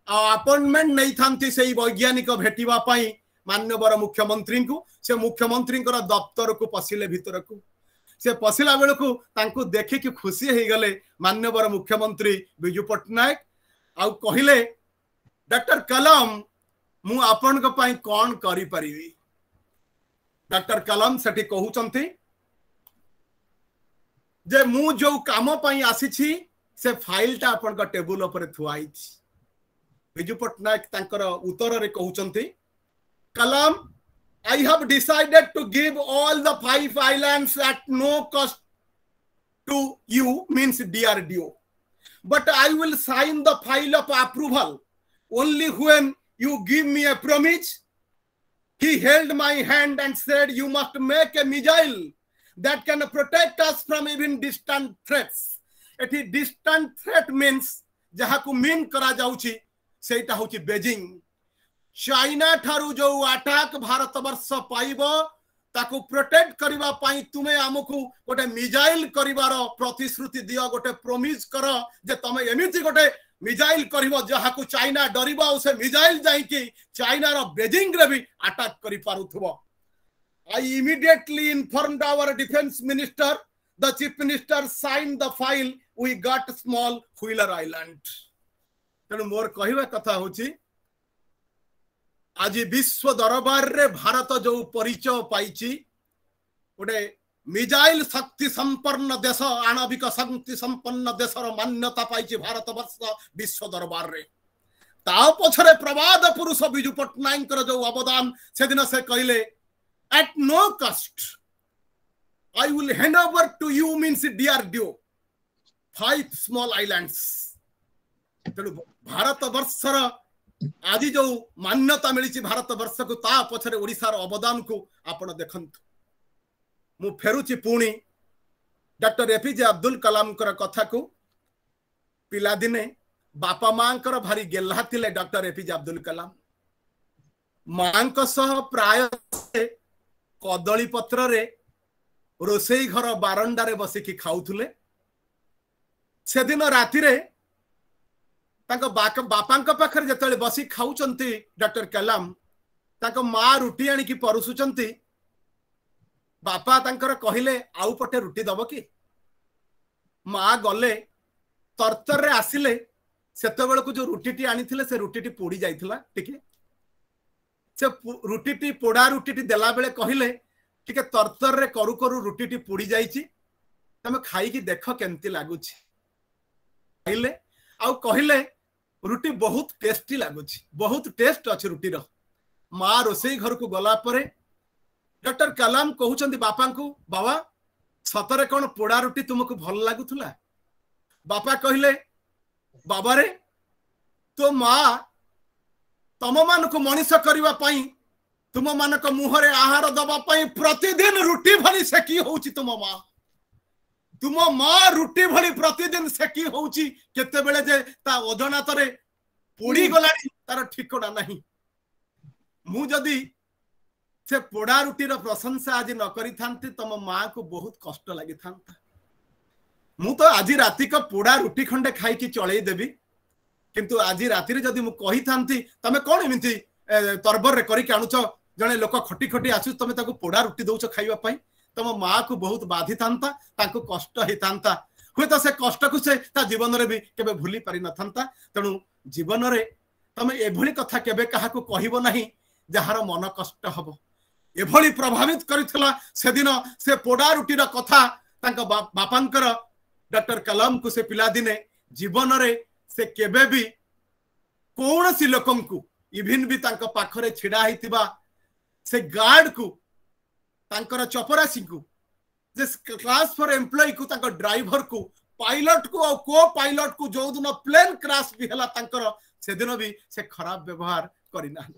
अपॉइंटमेंट नहीं थांती से वैज्ञानिक भेटिबा पाई मान्यवर मुख्यमंत्री को से मुख्यमंत्री दफ्तर को पशिले भीतर को से पशिला बेल को तांको देखि कि खुशी हो गले मान्यवर मुख्यमंत्री बिजु पट्टनायक आउ कहले डॉक्टर कलाम मु आपन को पाई कोन करि परिबी डॉक्टर कलाम सेठी कहउचंती जे मु जो काम पाई आसी छी से फाइल टा आपन का टेबल ऊपर थुआई छी बिजु पट्टनायक तांकर उत्तर रे कहउचंती कलाम I have decided to give all the 5 islands at no cost to you means DRDO but I will sign the file of approval only when you give me a promise. He held my hand and said, you must make a missile that can protect us from even distant threats. Ethi distant threat means jaha ko mean kara jauchi seita hochi Beijing. China ठारू जो attack Bharat वर्ष पाइबो ताको protect करिबा पाई तुमे हमकु गोटे missile करिवार प्रतिश्रुति दियो गोटे promise कर जे तमे एमिति गोटे मिसाइल करिवो जहा को चाइना डरिबा से मिसाइल जाई कि चाइना रो बेजिंग रे भी अटैक करि पारुथबो I immediately informed our defence minister the chief minister sign the file we got small Wheeler Island तनु मोर कहिबा कथा होची आज विश्व दरबार रे भारत जो परिचय पाइची गोटे मिसाइल शक्ति संपन्न देश आणविक शक्ति संपन्न देशर मान्यता पाइची भारत वर्ष विश्व दरबार रे ता पछरे प्रबाद पुरुष बिजु पट्टनायक जो अवदान से दिन से कहले at no cost I will hand over to you means DRDO 5 small islands तेणु भारत वर्षर आज जो मान्यता मिली भारत वर्ष को ता पछरे ओडिशार अवदान को आपण देखंतु मु फेरुची पुणी डॉक्टर एपीजे अब्दुल कलाम कर कथा को पिला दिने बापा मां कर भारी गेल्हा थिले डॉक्टर एपीजे अब्दुल कलाम मां को सह प्राय कदली पत्र रे रोसेई घर बारंडा रे बसी की खाउथुले से दिन राति रे तांको बापांक पाखर जतले बसी खाउचंती डॉक्टर कलाम तांको मां रुटी आनी की परसुचंती बापा तांकर कहिले आउ पटे रुटी दब कि मां गले तरतर रे आसिले सेतेबेल को जो रुटीटी आनीथिले से रुटीटी पोड़ी जाइथिला ठीक है से रुटीटी पोड़ा रुटीटी देला बेले कहिले ठीक है तरतर रे करू करू रुटीटी पोड़ी जाइची तमे खाई की देख केमती लागुची कहिले आउ कहिले रुटी बहुत टेस्टी लागुची बहुत टेस्ट अछि रुटी रो मां रोसेई घर को गला परे डॉक्टर कलाम कहउचंदी बापा को बाबा सतरे कौन पोड़ा रुटी तुमको भल लागुथुला बापा कहले बाबा रे तो मां तम मान को मनीष करने तुम मान मुहरे आहार दवाई प्रतिदिन रुटी भली सेकी होउची तुम माँ रुटी भली प्रतिदिन सेकी होउची केते बेले जे ता ओजनातरे पोड़ी गलानी तार ठिकड़ा नहीं मु जदी से पोड़ा रुटी प्रशंसा आज न करी थांती तम माँ को बहुत कष्ट लगी थांता मु तो आज राति का पोड़ा रुटी खंडे खाई की चलई देबी किंतु आज राति जदि मु कही थांती तमे कोन एमिति तरबर रे करी के आनुछ जने लोक खटी खटी आसु तमे ताको पोड़ा रुटी दउछ खाइबा पई तम माँ को बहुत बाधी थांता ताको कष्ट हे थांता हुए तो से कष्ट को से ता जीवन रे भी केबे भूली पारि न थांता तेणु जीवन रे तमे एभली कथा केबे काहा को कहिबो नाही जहार मन कष्ट हबो एभली प्रभावित करितला से दिन से पोड़ा रुटी रा कथा तांका बापांकर डॉक्टर कलाम को से पिला दिने जीवन रे से केबे भी कौन सी लोकं को इभिन भी तांका पाखरे छिड़ा हितिबा से गार्ड को तांकर चपरासी को जे क्लास फॉर एम्प्लॉय को तांका ड्राइवर को पायलट को और को पायलट को जो दिन प्लेन क्रैश भी हला तांकर से दिन भी से खराब व्यवहार करिना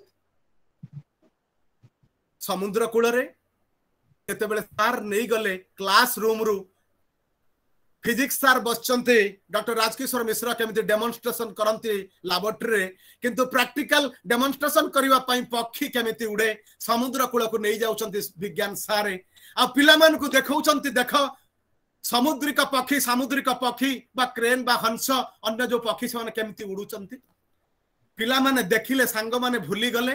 समुद्र कूल रे केते बेले सार नहीं गले क्लास रूम रु फिजिक्स सार बसचंते डॉक्टर राजकिशोर मिश्रा केमिति डेमोन्स्ट्रेशन करंती लैबोरेटरी रे किंतु प्रैक्टिकल डेमोन्स्ट्रेशन करिवा पई पक्षी केमिति उड़े समुद्र कूल को नहीं जाउचंती विज्ञान सारे आ पिला मान को देखाउचंती देखो सामुद्रिक पक्षी बा क्रेन बा हंस अन्य जो पक्षी से केमिति उड़ुचंती पिला माने देखिले सांग माने भूली गले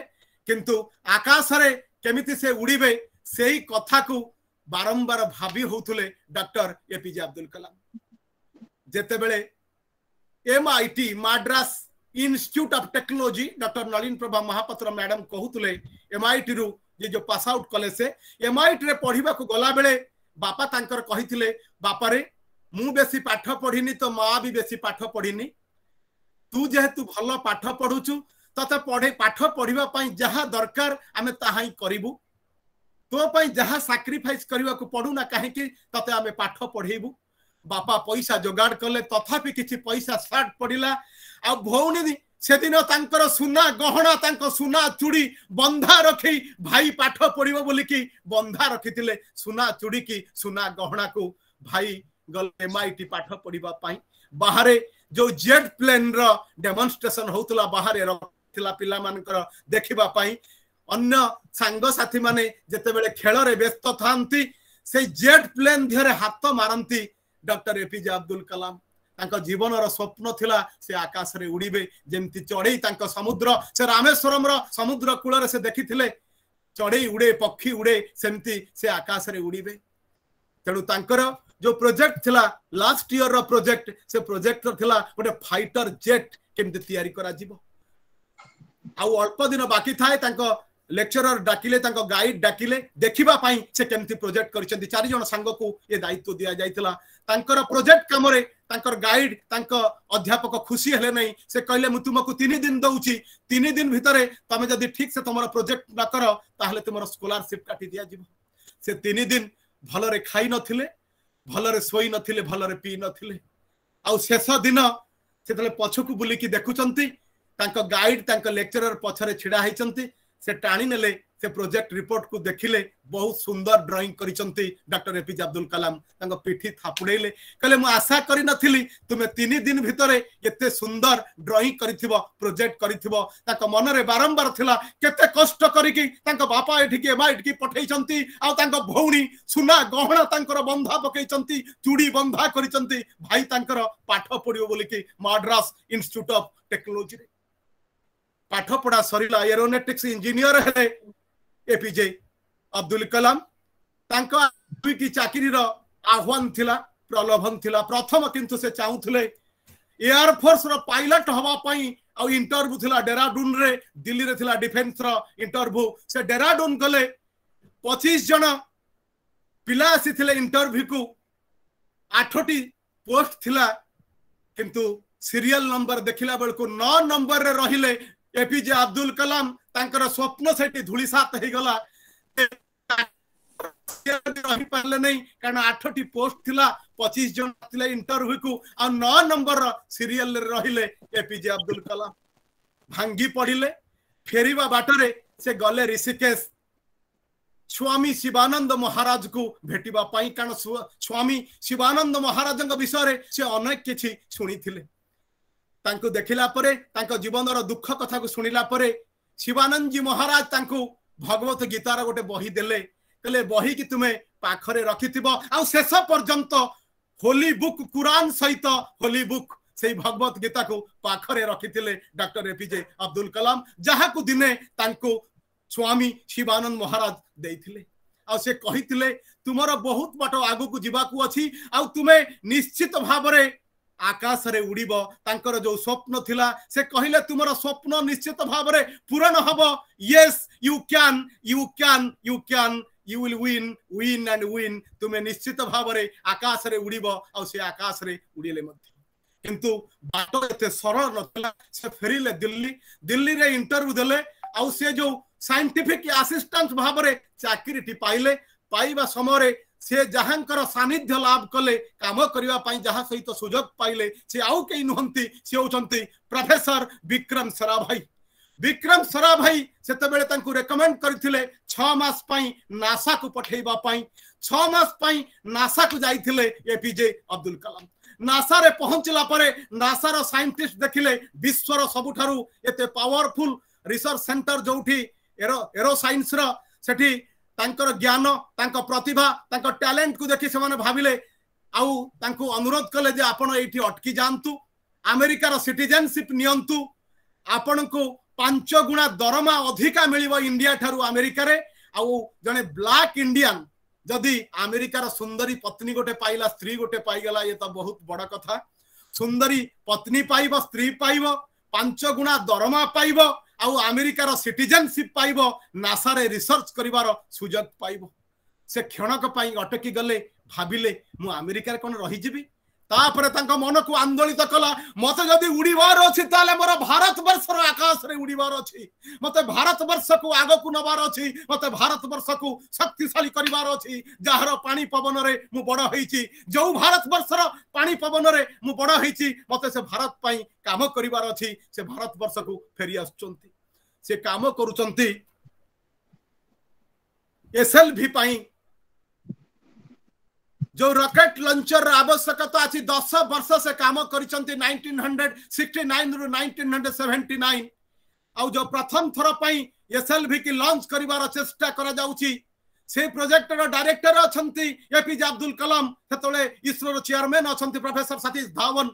किंतु आकाश रे केमिति से उड़ीबे सेही कथा को बारंबार भावी होउथले डॉक्टर एपीजे अब्दुल कलाम जेते बेले MIT Madras institute of technology doctor Nalin Prabha Mahapatra madam कहूतले MIT रु ये जो पास आउट कले से MIT रे पढ़िबा को गला बेले बापा तांकर कहिथिले बापा रे मु बेसी पाठ पढ़िनी तो माँ भी बेसी पाठ पढ़िनी तू जेहेतु भल पाठ पढ़ुचु तते पढ़े पाठ पढ़िबा पई जहा दरकार आमे ताहाई करिबु तो पई जहा सैक्रिफाइस करबा को पड़ू ना काहे कि तते आमे पाठ पढ़ेबू बापा पैसा जोगाड़ कले तथापि किछि पैसा शॉर्ट पड़िला आ भौणी से दिन तांकर सुना गहना तांको सुना चूड़ी बंधा रखी भाई पाठ पढ़िबो बोली कि बंधा रखिथिले सुना चूड़ी की सुना गहना को भाई गल MIT पाठ पढ़िबा पई बाहरे जो जेट प्लेन रो डेमोन्स्ट्रेशन होतला बाहरे रखिला पिला मानकर देखिबा पई अन्य सांग साथी माने जेते बेले खेल रे व्यस्त थांती से जेट प्लेन धरे हाथ मारंती डॉक्टर एपीजे अब्दुल कलाम तांका जीवन रो स्वप्न थिला से आकाश रे उड़ीबे जेमति चढ़ई तांका समुद्र से रामेश्वरम रो समुद्र कूल रे से देखिथिले चढ़ई उड़े पक्षी उड़े सेमति से आकाश रे उड़ीबे तेणु तांकर जो प्रोजेक्ट थिला लास्ट ईयर रो प्रोजेक्ट से प्रोजेक्ट थिला गोटे फाइटर जेट केमति तयारी करा जिवो आ अल्प दिन बाकी थाए तांका लेक्चरर डाकिले तांको गाइड डाकिले देखिबा पाई से केमति प्रोजेक्ट करिसेंती चारि जण संग को ये दायित्व दिया जायतिला तांकर प्रोजेक्ट काम रे तांकर गाइड तांको अध्यापक खुशी हेले नै से कहले मु तुमको 3 दिन दउची 3 दिन भितरे तमे जदी ठीक से तमरा प्रोजेक्ट न करो ताहले तुमरा स्कॉलरशिप काटी दिया जिवो से 3 दिन भल रे खाई नथिले भल रे सोई नथिले भल रे पी नथिले आ शेष दिन सेतले पछकु बुली की देखुचंती तांको गाइड तांको लेक्चरर पछरे छिडा हैचंती से टाणी नेले से प्रोजेक्ट रिपोर्ट को देखिले बहुत सुंदर ड्राइंग करिसंती डॉक्टर एपीजे अब्दुल कलाम तांको पिठी थापुडेले कहले मु आशा करि नथिली तुमे 3 दिन भितरे एते सुंदर ड्राइंग करिथिबो प्रोजेक्ट करिथिबो तांको मन रे बारंबार थिला केते कष्ट करिकि तांको बापा एठी के MIT की पठैचंती आ तांको भौणी सुना गहना तांकर बंधा पकैचंती चूड़ी बंधा करिसंती भाई तांकर पाठ पढियो बोली कि मद्रास इंस्टीट्यूट ऑफ टेक्नोलॉजी रे पाठ पढ़ा सरीला एरोनॉटिक्स इंजीनियर है एपीजे अब्दुल कलाम तांको की चाकरी रो आह्वान थिला प्रलोभन थिला प्रथम किंतु से चाहूथले एयर फोर्स रो पायलट हवा पई आ इंटरव्यू थिला डेराडून रे दिल्ली रे थिला डिफेंस रो इंटरव्यू से डेराडून गले 25 जन पिला आसीथिले इंटरव्यू को 8टी पोस्ट थिला किंतु सीरियल नंबर देखिला बेल को 9 नंबर रे रहिले एपीजे अब्दुल कलाम तांकर स्वप्न सेठी धूलिसात हे गला रही पारले नहीं कारण 8टी पोस्ट थिला 25 जन थिले इंटरव्यू को आ 9 नंबर सीरियल रे रहिले एपीजे अब्दुल कलाम भांगी पड़िले फेरिबा बाटरे से गले ऋषिकेश स्वामी शिवानंद महाराज को भेटिबा पाई कारण स्वामी शिवानंद महाराज विषय से अनेक किछि सुनी थिले तांको देखिला परे तांको जीवन रो दुख कथा को सुनिला परे शिवानंद जी महाराज तांको भगवत गीतार गोटे बही देले कहले बही की तुमे पाखरे रखिथिबो आ शेष पर्यंत होली बुक कुरान सहित होली बुक से भगवत गीता को पाखरे रखिथिले डॉक्टर एपीजे अब्दुल कलाम जहा को दिने तांको स्वामी शिवानंद महाराज देइथिले आ से कहिथिले तुमर बहुत बाट आगु को जीवा को अछि आ तुमे निश्चित भाव रे आकाश रे उड़ीबो तांकर जो स्वप्न थिला से कहिले तुमर स्वप्न निश्चित भाव रे पूर्ण हबो yes you can you can you can you will win win and win तुमे निश्चित भाव रे आकाश रे उड़ीबो आ से आकाश रे उड़ीले मध्ये किंतु बाट एते सरल नथला से फेरिले दिल्ली दिल्ली रे इंटरव्यू देले आ से जो साइंटिफिक असिस्टेंट भाव रे चाकरी पाइले पाइबा समय से जहांकर सानिध्य लाभ कले काम करबा पई जहा सहित सुजोग पाइले से आउ के नुहंती से होचंती प्रोफेसर विक्रम सराभाई सेते बेले तांको रेकमेंड करथिले 6 मास पई नासा को पठेबा पई 6 मास पई नासा को जाइथिले एपीजे अब्दुल कलाम नासा रे पहुंचला परे नासा रो साइंटिस्ट देखिले विश्व रो सबुठारु एते पावरफुल रिसर्च सेंटर जोठी एरो साइंस रो सेठी तांकर ज्ञान तांकर प्रतिभा तांकर टैलेंट को देखि से माने भाबिले आउ तांको अनुरोध कले जे आपण एठी अटकी जानतु अमेरिका रो सिटीजनशिप नियंतु आपण को 5 गुणा दरमा अधिका मिलिबो इंडिया ठारू अमेरिका रे आउ जने ब्लैक इंडियन जदि अमेरिका रो सुंदरी पत्नी गोटे पाइला स्त्री गोटे पाई गेला ये तो बहुत बड़ा कथा सुंदरी पत्नी पाइबो स्त्री पाइबो 5 गुणा दरमा पाइबो आउ अमेरिका रो सिटीजनशिप पाइबो नासा रे रिसर्च करिवार सुजग पाइबो से क्षणक पई अटकी गले भाबिले मु अमेरिका रे कोन रही जिबी तापरे तांका मन को आंदोलित कला मते जदी उड़ीबार अछि ताले मोर भारत वर्ष रो आकाश रे उड़ीबार अछि मते भारत वर्ष को आगो को नबार अछि मते भारत वर्ष को शक्तिशाली करिवार अछि जहार पानी पवन रे मु बड़ होईची जो भारत वर्ष रो पानी पवन रे मु बड़ होईची मते से भारत पई काम करिवार अछि से भारत वर्ष को फेरी आछंती से काम करूचंती एसएलवी पई जो रॉकेट लॉन्चर आवश्यकता अछि 10 वर्ष से काम करिसंती 1969 रु 1979 आ जो प्रथम थर पई एसएलवी की लॉन्च करिवार चेष्टा करा जाउची से प्रोजेक्ट रो डायरेक्टर अछंती एपीजे अब्दुल कलाम सेतले इसरो रो चेयरमैन अछंती प्रोफेसर सतीश धावन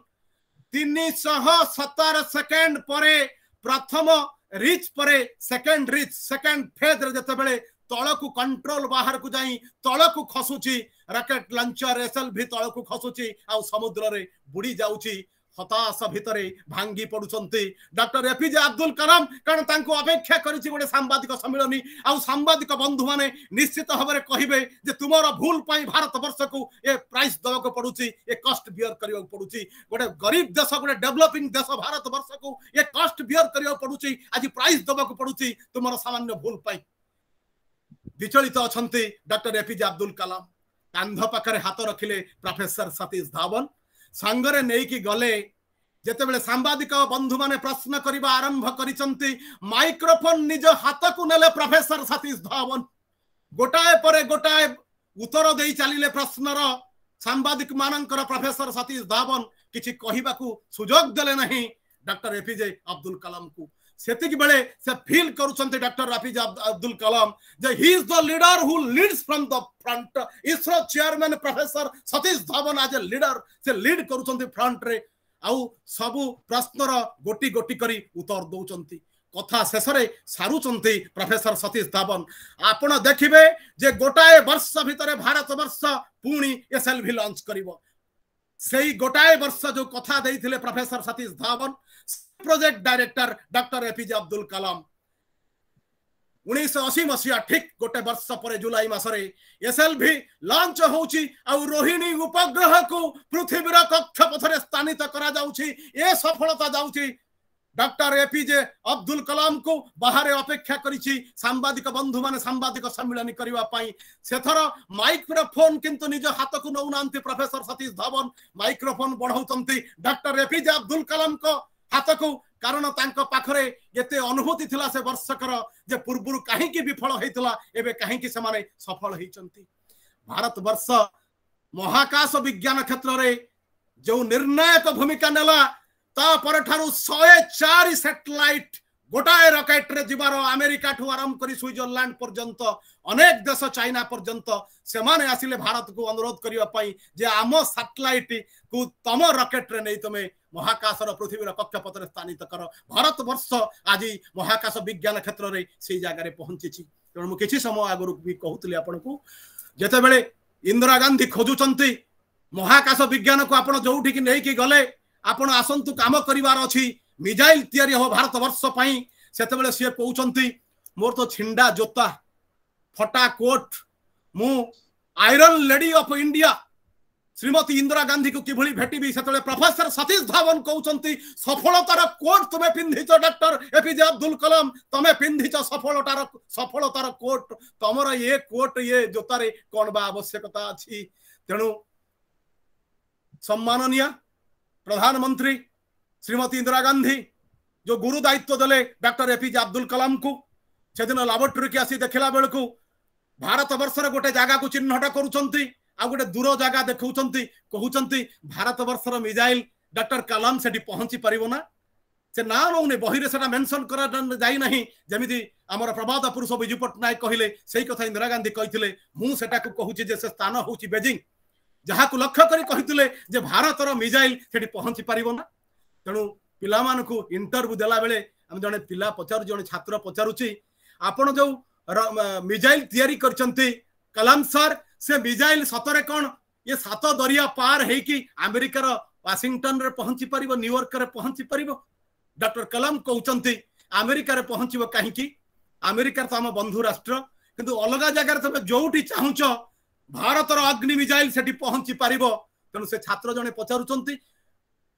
317 सेकंड परे प्रथम रिच परे सेकंड रिच सेकंड फेज रे जते बेले तळ को कंट्रोल बाहर को जाई तळ को खसुची रॉकेट लॉन्चर एसएलवी तळ को खसुची आ समुद्र रे बुडी जाउची हताश भितरे भांगी पडुचंती डॉक्टर एपीजे अब्दुल कलाम कारण तांको अपेक्षा करिछि गोटे सांबादिक सम्मेलनी आ सांबादिक बंधु माने निश्चित भाबरे कहिबे जे तुमरा भूल पई भारत वर्ष को ए प्राइस दवा को पडुची ए कष्ट बियर करियो पडुची गोटे गरीब देश गोटे डेवलपिंग देश भारत वर्ष को ए कष्ट बियर करियो पडुची आज प्राइस दवा को पडुची तुमरा सामान्य भूल पई विचलित अछंती डॉक्टर एपीजे अब्दुल कलाम कांध पाखरे हाथ रखिले प्रोफेसर सतीश धावन संगरे नेई की गले जेते बेले सांबादिक बंधु माने प्रश्न करिबा आरंभ करिसंती माइक्रोफोन निज हाथ को नेले प्रोफेसर सतीश धावन गोटाए परे गोटाए उत्तर देई चलिले प्रश्नर सांबादिक मानकर प्रोफेसर सतीश धावन किछि कहिबा को सुजोग देले नहीं डॉक्टर एपीजे अब्दुल कलाम को सेतिक बेले से फील करूचंते डॉक्टर एपीजे अब्दुल कलाम जे he is the leader who leads from the front ISRO chairman professor Satish Dhawan as a leader से लीड करूचंते फ्रंट रे आउ सबु प्रश्नर गोटी गोटी करी उत्तर दउचंती कथा शेष रे सारुचंती प्रोफेसर सतीश धावन आपण देखिबे जे गोटाए वर्ष भितरे भारत वर्ष पुणी एसएलवी लॉन्च करिवो सेही गोटाए वर्ष जो कथा देइथिले professor Satish Dhawan project director doctor APJ Abdul Kalam 1980 मसीहा ठीक गोटे वर्ष पर जुलाई मासरे एसएलवी लॉन्च होउची आ रोहिणी उपग्रह को पृथ्वी रा कक्षपथरे स्थानित करा जाउची ए सफलता जाउची डॉक्टर एपीजे अब्दुल कलाम को बाहर अपेक्षा करिछि सांबादिक बंधु माने सांबादिक सम्मेलन करिवा पई सेथर माइक्रोफोन किंतु निज हाथ को नौनांती प्रोफेसर सतीश धावन माइक्रोफोन बढ़ाउतंती डॉक्टर एपीजे अब्दुल कलाम को हाथ को कारण तांको पाखरे एते अनुभूति थिला से वर्षकर जे पूर्वरु काहेकि विफल हेतिला एबे काहेकि से माने सफल हेचंती। भारत वर्ष महाकाश विज्ञान क्षेत्र रे जो निर्णायक भूमिका नेला ता परठारु 104 सैटेलाइट गोटाए रॉकेट रे जिबार अमेरिका ठू आरंभ करी स्विट्जरलैंड पर्यंत अनेक देश चाइना पर्यंत से माने आसिले भारत को अनुरोध करिया पई जे आम सैटेलाइट को तम रॉकेट रे नै तमे महाकाश पृथ्वी कक्षपथ में स्थानित कर। भारत वर्ष आज महाकाश विज्ञान क्षेत्र में से जगह पहुंची। तेणु मुझे किसी समय आगु भी कहूली आपन को जिते बड़े इंदिरा गांधी खोजुचंती महाकाश विज्ञान को आप जो नहीं गले आपण आसतु काम करिवार अछि मिजाइल तैयारी हो भारत वर्ष पई सेते सी कहउचंती मोर तो छिंडा जोता फटा कोट मु iron lady of India Shrimati Indira Gandhi को किभली भेटिबी सेते प्रोफेसर सतीश धावन कहउचंती सफलतार कोट तुमे पिंधिच डॉक्टर एपीजे अब्दुल कलाम तमे पिंधिच सफलतार कोट तमर ये कोट ये जोतारे कोन बा आवश्यकता अछि। तेणु सम्माननीय प्रधानमंत्री श्रीमती इंदिरा गांधी जो गुरु दायित्व देले डॉक्टर एपीजे अब्दुल कलाम को सेदिन लैबोरेटरी की आसी देखला बेलकू भारत वर्ष गोटे जगह को चिन्हट करुचंती आ गोटे दूर जगह देखौचंती कहउचंती भारत वर्षर मिजाइल डॉक्टर कलाम सेठी पहुंची परिबो ना से ना नौने बही रे सेटा मेंशन करा जाई नहीं जेमिति हमर प्रभात पुरुष बिजू पटनायक कहिले सेही कथा इंदिरा गांधी कहिथिले मु सेटा को कहूची जे से स्थान होची बेजिंग जहा को लक्ष्य करी कहिथिले जे भारतर मिजाइल सेठी पहुंची परिबो ना। तेणु पिला मानकु इंटरव्यू देला बेले हम जने पिला पचारु जने छात्र पचारुची आपण जो मिजाइल तैयारी करचंती कलाम सर से मिजाइल सतरे कौन ये 7 दरिया पार है कि अमेरिकार वाशिंगटन रे पहुंची परिबो न्यूयॉर्क रे पहुंची परिबो। डॉक्टर कलाम कहउचंती अमेरिका रे पहुंचीबो काहेकि अमेरिका तो हम बंधु राष्ट्र किंतु अलग जगह तमे जोठी चाहुच भारतर अग्नि मिजाइल सेठी पहुंची परिबो। तेणु से छात्र जने पचारुचंती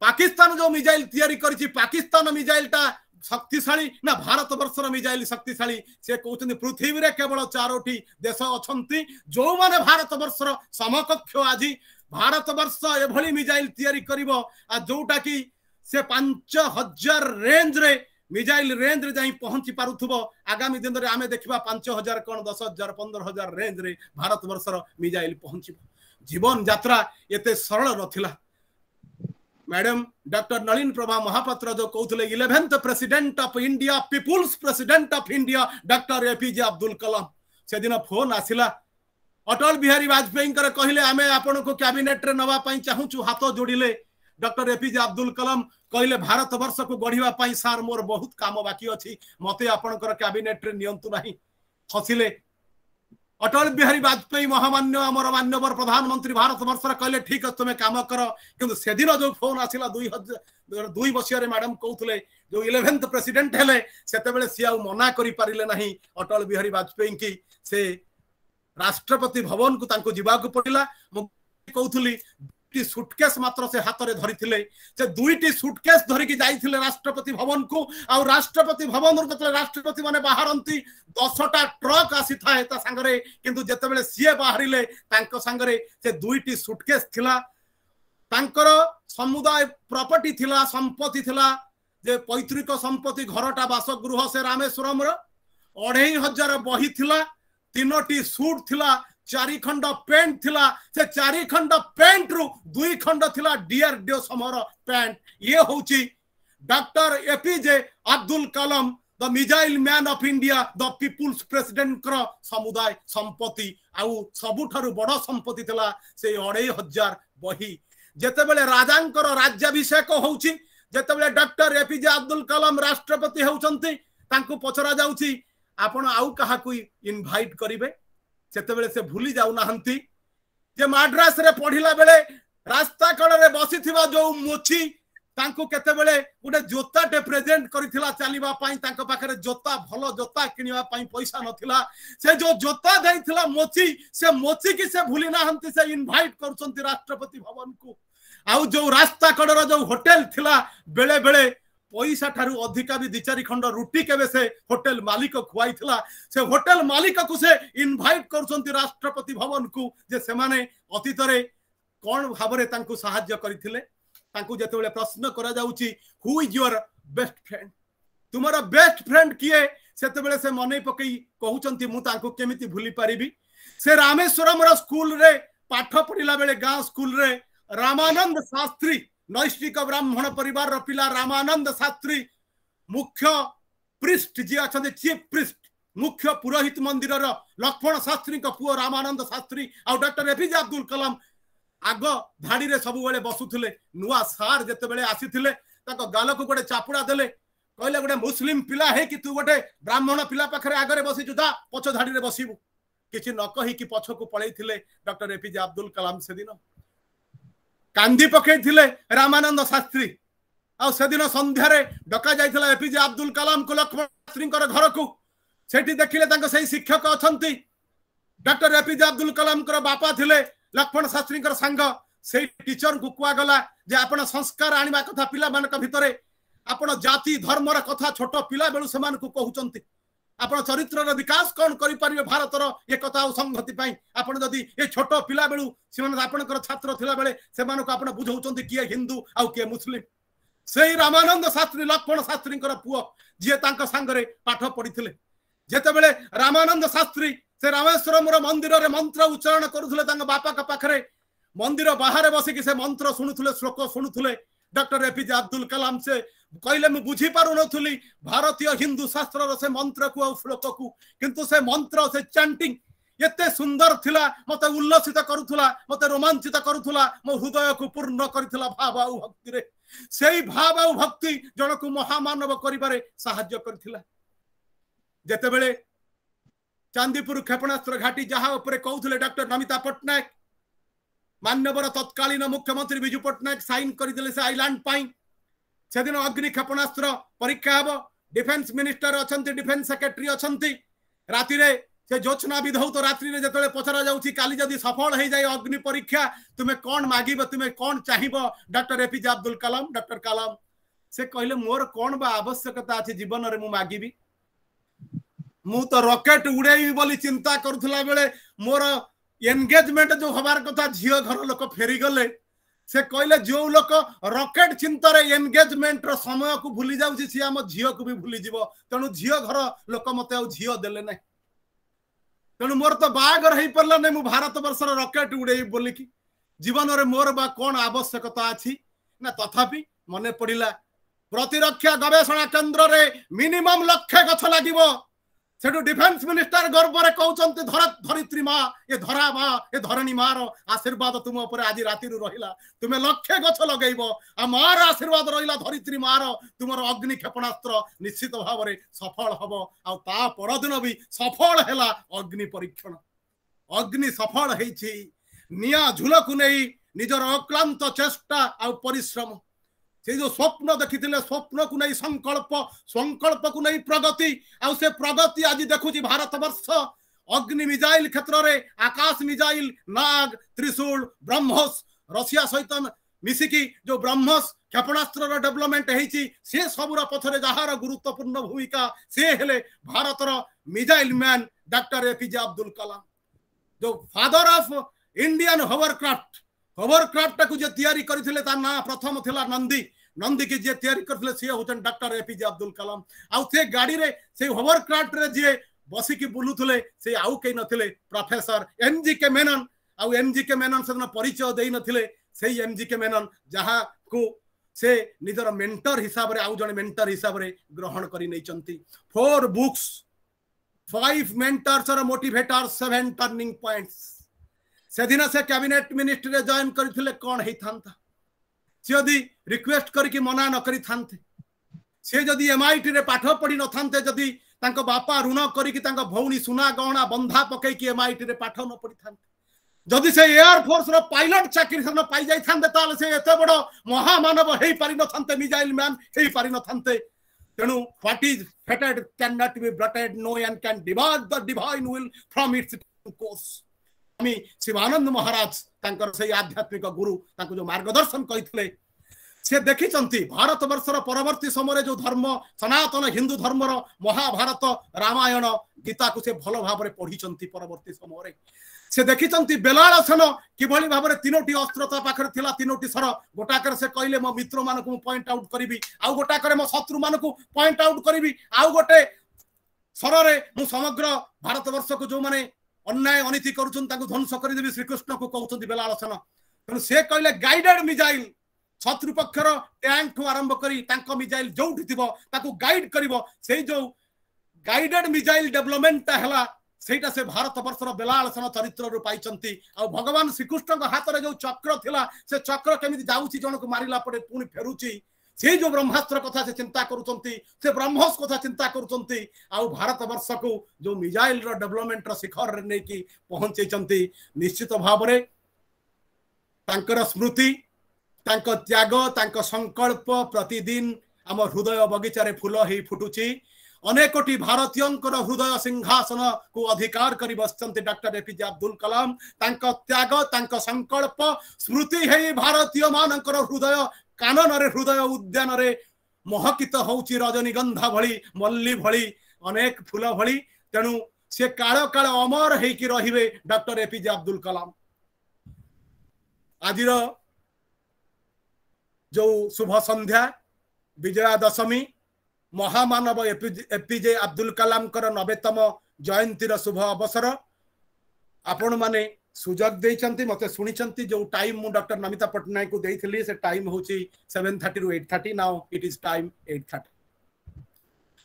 पाकिस्तान जो मिजाइल तैयारी करिछि पाकिस्तान मिजाइलटा शक्तिशाली ना भारत वर्षर मिजाइल शक्तिशाली से कहते पृथ्वी रे केवल 4टी देश अछंती जो माने भारत वर्षर समकक्ष आज भारत वर्ष एभली मिजाइल तैयारी करिवो आ जोटा कि से 5000 रेंज रे मिजाइल रेंज रे जाई पहुंची पारुथबो। आगामी दिन रे आमे देखिबा 5000 कोन 10000 15000 रेंज रे भारत वर्षर मिजाइल पहुंचिबो। जीवन यात्रा एते सरल नथिला। मैडम डॉक्टर नलिन प्रभा महापात्र जो कहते 11th president of India people's president of India doctor APJ Abdul Kalam से दिन फोन आसिला अटल बिहारी वाजपेयी कहले आमे आपण को कैबिनेट रे नवा पई चाहूचु हाथ जोड़िले डॉक्टर एपीजे अब्दुल कलाम कहले भारत वर्ष को गढ़िवा पई सार मोर बहुत काम बाकी अछि मते आपणकर कैबिनेट रे नियंतु नाही हसिले। अटल बिहारी वाजपेयी महामान्य आमर मान्यवर प्रधानमंत्री भारत वर्ष कहले ठीक है तुम्हें काम कर किंतु से दिन जो फोन आसिला 2002 मसीह मैडम कहते जो 11th प्रेसिडेंट हेले सेतेबेले सी आ मना करि पारिले नाही अटल बिहारी वाजपेयी की से राष्ट्रपति भवन को तांको जिबाकु पड़िला। मु कहउथली सुटकेस मात्र से हाथ में धरी से 2टी सुटकेस धरिकी जाइथिले राष्ट्रपति भवन को आ राष्ट्रपति भवन राष्ट्रपति माने बाहरंती 10टा ट्रक आसी थाए ता संगरे किंतु जेतेबेले सीए बाहरिले तांको संगरे से 2टी सुटकेस थिला तांकर समुदाय प्रॉपर्टी थिला संपत्ति थिला जे पैतृक संपत्ति घरटा बासगृह से रामेश्वरम रो 2500 बही थिला 3टी सूट थिला 4 खंड पेंट थिला से 4 खंड पेंट रु 2 खंड थिला डीआरडीओ समर पेंट। ये होची doctor APJ Abdul Kalam the missile man of India the people's president कर समुदाय संपत्ति आउ सबुठारु बड़ संपत्ति थिला से 2500 बही। जेतेबेले राजांकर राज्याभिषेक होउची जेतेबेले डॉक्टर एपीजे अब्दुल कलाम राष्ट्रपति होउचंती तांको पचरा जाउची आपण आउ काहा को इनवाइट करिवे सेतेबेले से भूली जाउ नाहंती जे माड्रास रे पढिला बेले रास्ता कड़ रे बसिथिबा जो मोची तांको केतेबेले गुटे जोताटे प्रेजेंट करिथिला चालिबा पई तांको पाखरे जोता भलो जोता किनिबा पई पैसा नथिला से जो जोता दैथिला मोची से मोची की से भूली नाहंती से इनवाइट करचंती राष्ट्रपति भवन को आउ जो रास्ता कड़ जो होटल थिला बेले बेले पैसा ठारू अधिका भी 2-4 खंड रुटी केबे से होटल मालिक खुआई थिला से होटल मालिक को से इनवाइट करचंती राष्ट्रपति भवन को जे से माने अतीत रे कोन भाबरे तांको सहाय्य करिथिले तांको जेतेबेले प्रश्न करा जाउची who is your best friend तुमर बेस्ट फ्रेंड किए सेतेबेले से मन पकई कहउचंती मु तांको केमिति भूली पारिबी से रामेश्वरम रो स्कूल रे पाठ पढ़िला बेले गांव स्कूल रे रामानंद शास्त्री नैष्ठिक ब्राह्मण परिवार रो पिला रामानंद शास्त्री मुख्य प्रिस्ट जी अच्छा चीफ प्रिस्ट मुख्य पुरोहित मंदिर लक्ष्मण शास्त्री पुओ रामानंद शास्त्री आ डॉक्टर एपीजे अब्दुल कलाम आग धाड़ी रे सब बेले बसुथिले नुआ सार जते बेले आसीथिले ताको गाल को गोटे चापुड़ा देले कहले गोटे मुस्लिम पिला है कि तू गोटे ब्राह्मण पिला पाखरे आगरे बसी जुदा पछ धाड़ी रे बसिबू किछि न कहि कि पछ को पळैथिले डॉक्टर एपीजे अब्दुल कलाम से दिन कांदी पकैथिले रामानंद शास्त्री आ से दिन संध्यारे डका जाइथिला एपीजे अब्दुल कलाम को लक्ष्मण शास्त्री घर को सेठी देखिले तांको सही शिक्षक अछंती डॉक्टर एपीजे अब्दुल कलाम कर बापा थिले लक्ष्मण शास्त्री कर संग से टीचर को कुआ गला जे आपण संस्कार आनिबा कथा पिला मानक भितरे आपण जाति धर्म रा कथा छोट पिला बेलु समान को कहउचंती आपण चरित्र रा विकास कोन करि परिबे भारत रो ये कथा संगति पई आपण जदी ये छोट पिला बेलु सिमान आपण कर छात्र थिला बेले समान को आपण बुझौचंती किए हिंदू आ किए मुस्लिम सेही रामानंद शास्त्री लक्ष्मण शास्त्री कर पुओ जे तांका संगरे पाठ पढिथिले जेते बेले रामानंद शास्त्री से रामेश्वरम मंदिर रे मंत्र उच्चारण करुथले तांका बापा का पाखरे मंदिर बाहर बसी कि से मंत्र शुणुथले श्लोक शुणुथले डॉक्टर एपीजे अब्दुल कलाम से कहले मु बुझी पारु नथुली भारतीय हिंदू शास्त्र रो से मंत्र को आ श्लोक को किंतु से मंत्र से चैंटिंग एते सुंदर थिला मते उल्लसित करुथला मते रोमांचित करुथला मो हृदय को पूर्ण करथिला भाव आ भक्ति रे सेही भाव आ भक्ति जणको महामानव करिबारे सहाय्य करथिला जेते बेले चांदीपुर क्षेपणास्त्र घाटी जहां ऊपर कहउथले डॉक्टर नमिता पटनायक मान्यवर तत्कालीन मुख्यमंत्री बिजू पटनायक साइन करदेले से आइलैंड पाई से दिन अग्नि क्षेपणास्त्र परीक्षा हम डिफेन्स मिनिस्टर अछंती डिफेन्स सेक्रेटरी अछंती राति रे से जोचना विधौ तो रात्रि रे जतले पचरा जाउची काली जदी सफल हे जाय अग्नि परीक्षा तुमे कोन मागिबो तुमे कोन चाहिबो डॉक्टर एपीजे अब्दुल कलाम डॉक्टर कलाम से कहले मोर कोन बा आवश्यकता अछि जीवन रे मु मागिबी मु तो रॉकेट उड़ेई बोली चिंता करूथला बेले मोर एंगेजमेंट जो हबार कथा झियो घर लोक फेरी गले से कहले जो लोक रॉकेट चिंता रे एंगेजमेंट रो समय को भूली जाउची से हम झियो को भी भूली जीवो तनु झियो घर लोक मते आ झियो देले नै तनु मोर तो बागर हेई परला नै मु भारत वर्ष रो रॉकेट उड़ेई बोली कि जीवन रे मोर बा कोन आवश्यकता अछि ना तथापि मने पडिला प्रतिरक्षा गवेषणा केंद्र रे मिनिमम लक्ष्य गछ लागिवो सेठु डिफेन्स मिनिस्टर गर्व रे कहउचंती धरित्री मां ये धरा मां ये धरणी मां रो आशीर्वाद तुम ऊपर आज राति रु रहिला तुमे लक्ष्य गछ लगैबो आ मार आशीर्वाद रहिला धरित्री मां रो तुमरो अग्नि क्षेपणास्त्र निश्चित भाव रे सफल हबो आ ता परदिन भी सफल हैला अग्नि परीक्षण अग्नि सफल हेछि निया झुलकु नै निजर अक्लांत चेष्टा आ परिश्रम से जो स्वप्न देखी स्वप्न को नहीं संकल्प को नहीं प्रगति आ से प्रगति आज देखुची भारत वर्ष अग्नि मिसाइल क्षेत्र रे आकाश मिसाइल नाग त्रिशूल ब्रह्मोस रशिया सहित मिसिकी जो ब्रह्मोस क्षेपणास्त्र डेवलपमेंट हेची से सबुरा पथरे जहार गुरुत्वपूर्ण भूमिका से हेले भारत रो missile man doctor APJ Abdul Kalam जो फादर ऑफ इंडियन होवरक्राफ्ट को जे तैयारी करथिले ता ना प्रथम थिला नंदी के जे तैयारी करथिले से होचन डॉक्टर एपीजे अब्दुल कलाम आ से गाड़ी रे से होवरक्राफ्ट रे जे बसी की बुलुथले से आउ के नथिले प्रोफेसर एमजीके मेनन आ एमजीके मेनन से परिचय देई नथिले से एमजीके मेनन जहां को से निजर मेंटर हिसाब रे आउ जने मेंटर हिसाब रे ग्रहण करि नै चंती 4 बुक्स 5 मेंटर्स और मोटिवेटर्स 7 टर्निंग पॉइंट्स से दिन से कैबिनेट मिनिस्ट्री रे जॉइन करथिले कोन हेई थांता से यदि रिक्वेस्ट करके मना न करी थांते से यदि एमआईटी रे पाठ पढ़ी न थांते यदि तांको बापा ऋण करी कि तांको भौणी सुना गहना बंधा पकई कि एमआईटी रे पाठ न पढ़ी थांते जदि से एयर फोर्स रो पायलट चाकरी न पाई जाई थांते ताले से एते बड़ महामानव हेई पारि न थांते मिसाइल मैन हेई पारि न थांते तेनु what is fated can not be blotted no and can divide the divine will from its course Shivananda Maharaj तांकर से आध्यात्मिक गुरु तांको जो मार्गदर्शन कहिथिले से देखिचंती भारत वर्षर परवर्ती समय जो धर्म सनातन हिंदू धर्म रो महाभारत रामायण गीता को से भलो भाव रे पढ़िचंती परवर्ती समय रे से देखिचंती बेलाळसेन किभଳି भाबरे तीनोटी अस्त्र ता पाखरे थिला तीनोटी सर गोटाकर से कहले मो मित्र मानकु पॉइंट आउट करिवि आउ गोटाकर मो शत्रु मानकु पॉइंट आउट करिवि आउ गोटे सररे मु समग्र भारत वर्ष को जो माने अन्याय अनीति करूछन ताकु ध्वंस करि देबि श्री कृष्ण को कहउछंती बेलाळसेन तनु से कहले गाइडेड मिसाइल शत्रु पक्षर टैंक ठू आरंभ करी तांको मिसाइल जोठी थिबो ताकु गाइड करिवो सेई जो गाइडेड मिसाइल डेवलपमेंट हला सेटा से भारत वर्षर बेलाळसेन चरित्र रु पाइचंती आ भगवान श्रीकृष्ण को हाथ रे जो चक्र थिला से चक्र केमिति जाउची जन को मारिला पड़े पुनी फेरुची से जो ब्रह्मास्त्र कथा से चिंता करूचंती से ब्रह्मोस कथा चिंता करूचंती आ भारत वर्ष को जो मिसाइल रो डेवलपमेंट रो शिखर रे नै की पहुंचैचंती निश्चित भाव रे तांकर स्मृति तांको त्याग तांको संकल्प प्रतिदिन आम हृदय बगीचा रे फूल हे फुटुची अनेकोटी भारतीयंकर हृदय सिंहासन को अधिकार करी बसचंती डॉक्टर एपीजे अब्दुल कलाम तांको त्याग तांको संकल्प स्मृति हे भारतीय मानकर हृदय कानन रे हृदय उद्यान रे महकित होउची रजनीगंधा भली मल्ली भली अनेक फूल भली तेणु से काल काल अमर हे कि रहिबे डॉक्टर एपीजे अब्दुल कलाम आजिर जो शुभ संध्या विजया दशमी महामानव एपीजे अब्दुल कलाम कर 90तम जयंतीर शुभ अवसर आपण माने सुजग देइचंती मते सुनिचंती जो टाइम मु डॉक्टर नमिता पटनायक को देइथिली से टाइम होची 7:30 रु 8:30 नाउ इट इज टाइम 8:30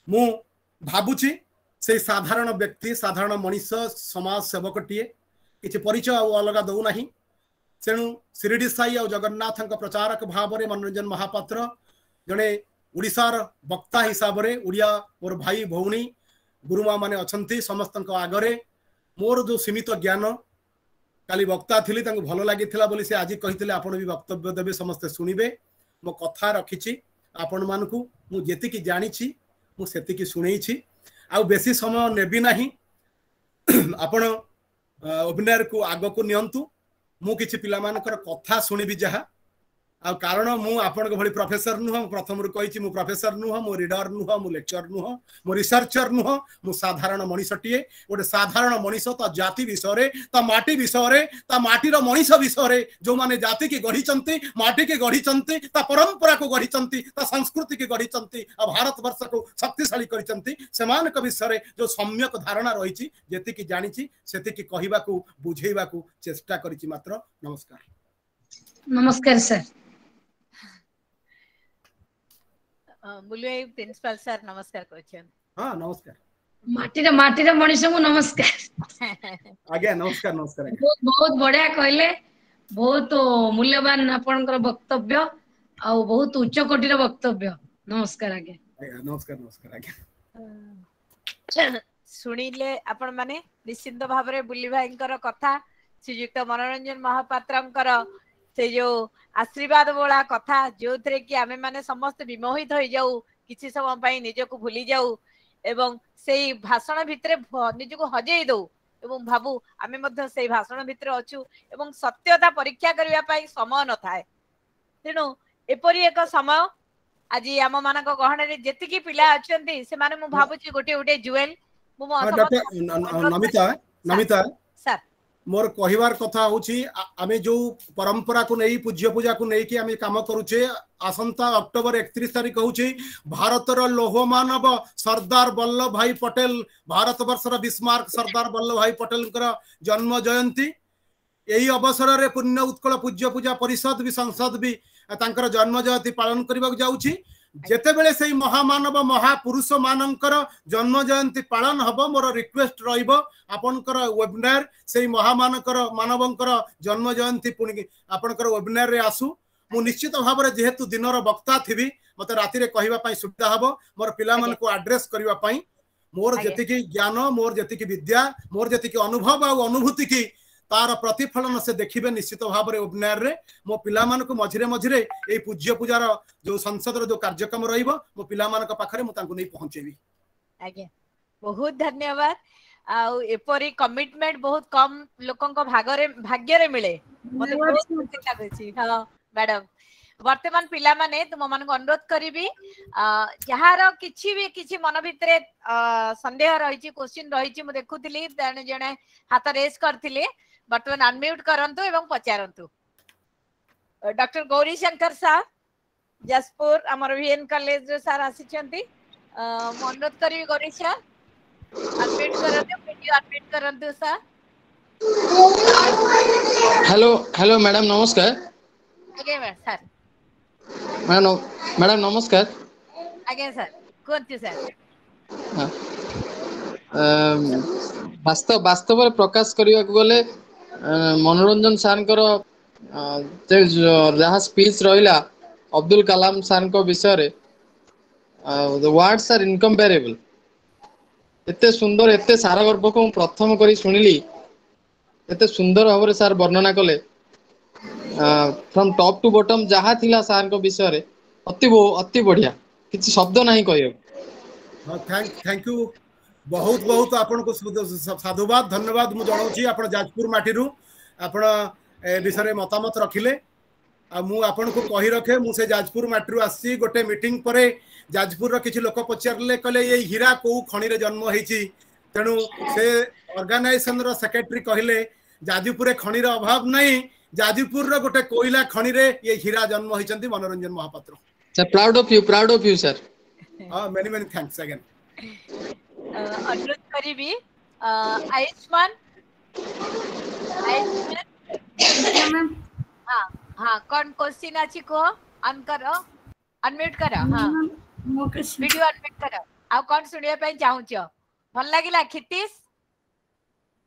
मु भाबुची से साधारण व्यक्ति साधारण मनीष समाज सेवकटिए किछि परिचय आ अलगा दउ नाही तेणु शिरडी साई और जगन्नाथ प्रचारक भाव में मनोरंजन महापात्र जड़े उड़ीसार वक्ता हिसाब से उड़िया मोर भाई भौणी गुरुमा माने अछंती समस्त आगरे मोर जो सीमित ज्ञान काली वक्ता थी भल लगी से आज कही आपण भी वक्तव्य देवे समस्ते शुणवे मो कथा रखी आपण मानकु मु जेतिकी जानी मु सेतिकी शुणेछि आ बेसी समय नेबी नाही आपण अभिनय को आग को नियंतु मु किछि पिला मानकर कथा सुनिबि जहा आ कारण मु आपन के भली प्रोफेसर नुह प्रथम रु कहिछि मु प्रोफेसर नुह मु रीडर नुह मु लेक्चर नुह मु रिसर्चर नुह मु साधारण मनीषटिए गोटे साधारण मनीष ता जाति विषय रे ता माटी विषय रे ता माटी रो मनीष विषय रे जो माने जाति की गढ़ीचंती माटी की गढ़ीचंती ता परंपरा को गढ़ीचंती ता संस्कृति की गढ़ीचंती आ भारत वर्ष को शक्तिशाली करिचंती समान के विषय रे जो सम्यक धारणा रहिछि जेति की जानिछि सेति की कहिबा को बुझेइबा को चेष्टा करिछि मात्र नमस्कार नमस्कार सर मुलुए प्रिंसिपल सर नमस्कार कहछन हां नमस्कार माटीर मनीष को नमस्कार आज्ञा नमस्कार नमस्कार बहुत बहुत बढ़िया कहले बहुत मूल्यवान आपनकर वक्तव्य आ बहुत उच्च कोटिर वक्तव्य नमस्कार आज्ञा नमस्कार नमस्कार आज्ञा सुनिले आपण माने निश्चित भाव रे बुल्ली भाईंकर कथा श्रीयुक्त मनोरंजन महापात्रंकर से जो आशीर्वाद वाला कथा जो थे कि आमे माने समस्त विमोहित हो जाऊ किसी समय पाई निज को भूली जाऊ एवं से भाषण भितरे निज को हजेई दो एवं भाबू आमे मध्य से भाषण भितरे अछु एवं सत्यता परीक्षा करबा पाई समय न थाए तेनु एपरी एक समय आज आम मानक गहन रे जेतिकी पिला अछंती से माने मु भाबुची गोटे गोटे जुएल मु नमिता नमिता सर मोर कहिवार कथा होची आमे जो परंपरा को नहीं पूज्य पूजा को नहीं कि आमे काम करूचे आसंता अक्टोबर 31 तारीख होची भारतर लोह मानव सरदार वल्लभ भाई पटेल भारत वर्षर बिस्मार्क सरदार वल्लभ भाई पटेल जन्म जयंती यही अवसर रे पुण्य उत्कल पूज्य पूजा परिषद भी संसद भी तांकर जन्म जयंती पालन करबा जाउची जेते बेले से महामानव महापुरुष मानकर जन्म जयंती पालन हबो मोर रिक्वेस्ट रहिबो आपनकर वेबिनार से महामानकर मानवंकर जन्म जयंती पुणी आपनकर वेबिनार रे आसु मु निश्चित भाव रे जेहेतु दिनर वक्ता थिबी मते राति रे कहिबा पई सुविधा हबो मोर पिला मन को एड्रेस करिवा पई मोर जेतिकी ज्ञान मोर जेतिकी विद्या मोर जेतिकी अनुभव आ अनुभूति की तार प्रतिफलन से देखिबे निश्चित भाव रे वेबिनार रे मो पिला मान को मझिरे मझिरे ए पूज्य पूजार जो संसद रो जो कार्यक्रम रहिबो मो पिला मान को पाखरे मु तांको नै पहुंचेबी आज्ञा बहुत धन्यवाद आ एपरी कमिटमेंट बहुत कम लोकन को भाग्य रे मिले मते बहुत खुशी लागछि हां मैडम वर्तमान पिला माने तुम मन को अनुरोध करिवि जहार किछि मन भितरे संदेह रहिछि क्वेश्चन रहिछि मु देखुथिली जने हाथ रेस करथिले बर्तमान अनम्यूट करंतु एवं पचारंतु। डॉक्टर गौरी शंकर सार जसपुर हमर वीएन कॉलेज सार आसीचंती अनुरोध करी गौरी सार अनम्यूट करंतु वीडियो अनम्यूट करंतु सार। हेलो हेलो मैडम नमस्कार। आगे सर मैडम नमस्कार। आगे सर कोंती सर वास्तव वास्तव प्रकाश करने को गले मनोरंजन सार जहाँ स्पीच रहा अब्दुल कलाम सार को विषय द वर्ड्स आर इनकम्पेरेबल। एते सुंदर एते सारगर्भ को प्रथम करी शुणिली एते सुंदर भाव सार वर्णना कले फ्रॉम टॉप टू बॉटम जहाँ थिला सार को विषय अति बढ़िया किसी शब्द नहीं कह। हाँ थैंक यू बहुत बहुत आपन को साधुवाद धन्यवाद मु जनाऊँगी आपण जाजपुर माटी आपण ए विषय मतामत रखिले आ मु आपन को कही रखे मु से जाजपुर माटी आसी गोटे मीटिंग परे जाजपुर रो किछि लोक पचारले कहले ये हीरा को खणी रे जन्म होईची तेणु से ऑर्गेनाइजेशन रो सेक्रेटरी कहले जाजपुर खणी रो अभाव नहीं जाजपुर रो गोटे कोयला खणी रे ये हीरा जन्म होईचंती Manoranjan Mahapatra. Sir proud of you sir. Many many thanks again. अनुरोध करी आयुष्मान हाँ हाँ कौन क्वेश्चन अछि को ऑन करो अनम्यूट करो हाँ वीडियो अनम्यूट करो आ कौन सुनिया पई चाहू छ भल लागिला खितीश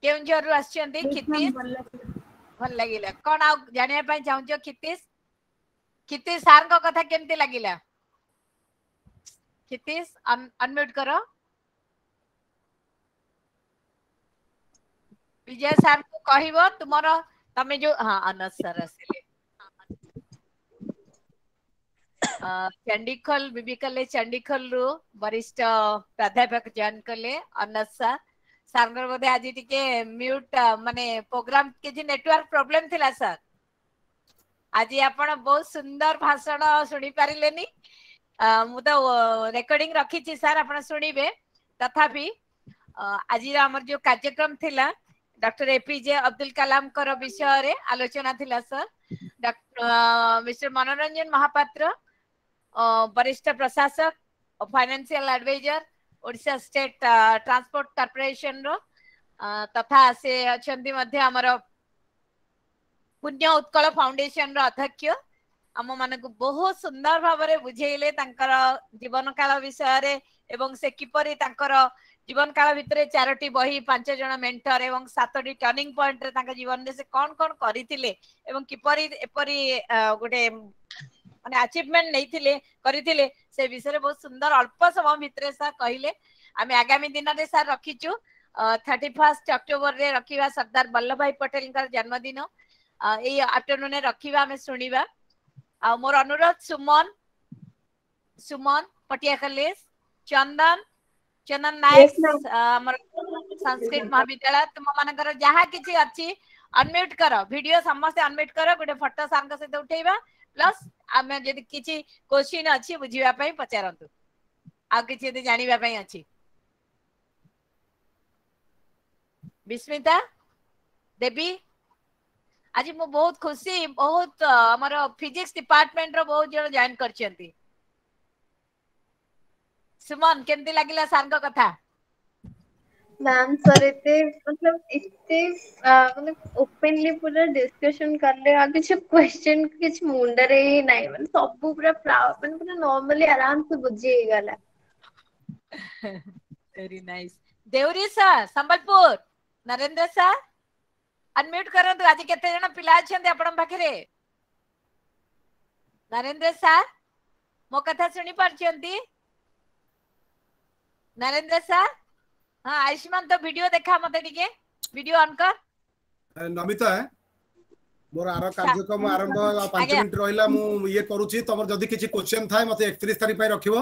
केउंझर रु आछंती खितीश भल लागिला कौन आ जानिया पई चाहू छ खितीश सार को कथा केमती लागिला खितीश अनम्यूट करो विजय सार को कहबो तुमरो तमे जो हाँ अनस सर आसिले चंडीखोल बीबी कॉलेज चंडीखोल रु वरिष्ठ प्राध्यापक जॉइन कले अनस सर बोधे आज टिके म्यूट माने प्रोग्राम के नेटवर्क प्रॉब्लम थिला सर आज आपण बहुत सुंदर भाषण सुनी पारिलेनी मु तो रेकॉर्डिंग रखी छी सर आपण सुनिबे तथापि आज हमर जो कार्यक्रम थिला डॉक्टर एपीजे अब्दुल कलाम कर विषय रे आलोचना थिला sir doctor mister Manoranjan Mahapatra वरिष्ठ प्रशासक financial adviser Odisha state transport corporation रो तथा से अछंती मध्य हमर पुण्य उत्कल फाउंडेशन रो अध्यक्ष आम मान को बहुत सुंदर भाव में बुझेले तांकर जीवन काल विषय रे एवं से किपरि तांकर जीवन काल भितर 4टी बही 5 जन मेंटर एवं 7टी टर्निंग पॉइंट रे तांका जीवन रे से कोन कोन करिथिले एवं किपरि एपरि गोटे माने अचीवमेंट नैथिले करिथिले से विषय रे बहुत सुंदर अल्प समय भितर सर कहिले आमे आगामी दिन रे सर रखिचु 31 अक्टोबर रे रखिबा सरदार वल्लभ भाई पटेल का जन्मदिन ए आफ्टरनून रे रखिबा हमें सुनिबा आ मोर अनुरोध सुमन पटिया कॉलेज चंदन नायक हमर संस्कृत महाविद्यालय तुम मानकर जहा किछि अछि अनम्यूट करो वीडियो समस्त अनम्यूट करो गोटे फोटो सारंग सहित उठेबा प्लस आमे जदि किछि क्वेश्चन अछि बुझिबा पई पचारंतु आ किछि यदि जानिबा पई अछि विस्मिता देवी आज मु बहुत खुशी बहुत हमर फिजिक्स डिपार्टमेंट रो बहुत जण जॉइन करछंती सुमन केमती लागिला सार को कथा मैम सर इतने मतलब इतने मतलब ओपनली पूरा डिस्कशन करले आ किछ क्वेश्चन किछ मुंडा रे नाही मतलब सब पूरा मतलब पूरा नॉर्मली आराम से बुझी गला वेरी नाइस देवरी sir Sambalpur Narendra sir unmute करंतु आज केते जण पिला अछंती आपण पाखरे नरेंद्र सर मो कथा सुनी पारछंती नरेंद्र सर हाँ आयुष्मान तो वीडियो देखा मते टिके वीडियो ऑन कर नमिता मोर आरो कार्यक्रम आरंभ 5 मिनिट रहिला मु ये करूची तमर जदी किछि क्वेश्चन थाय मते 31 तारिख पय रखिबो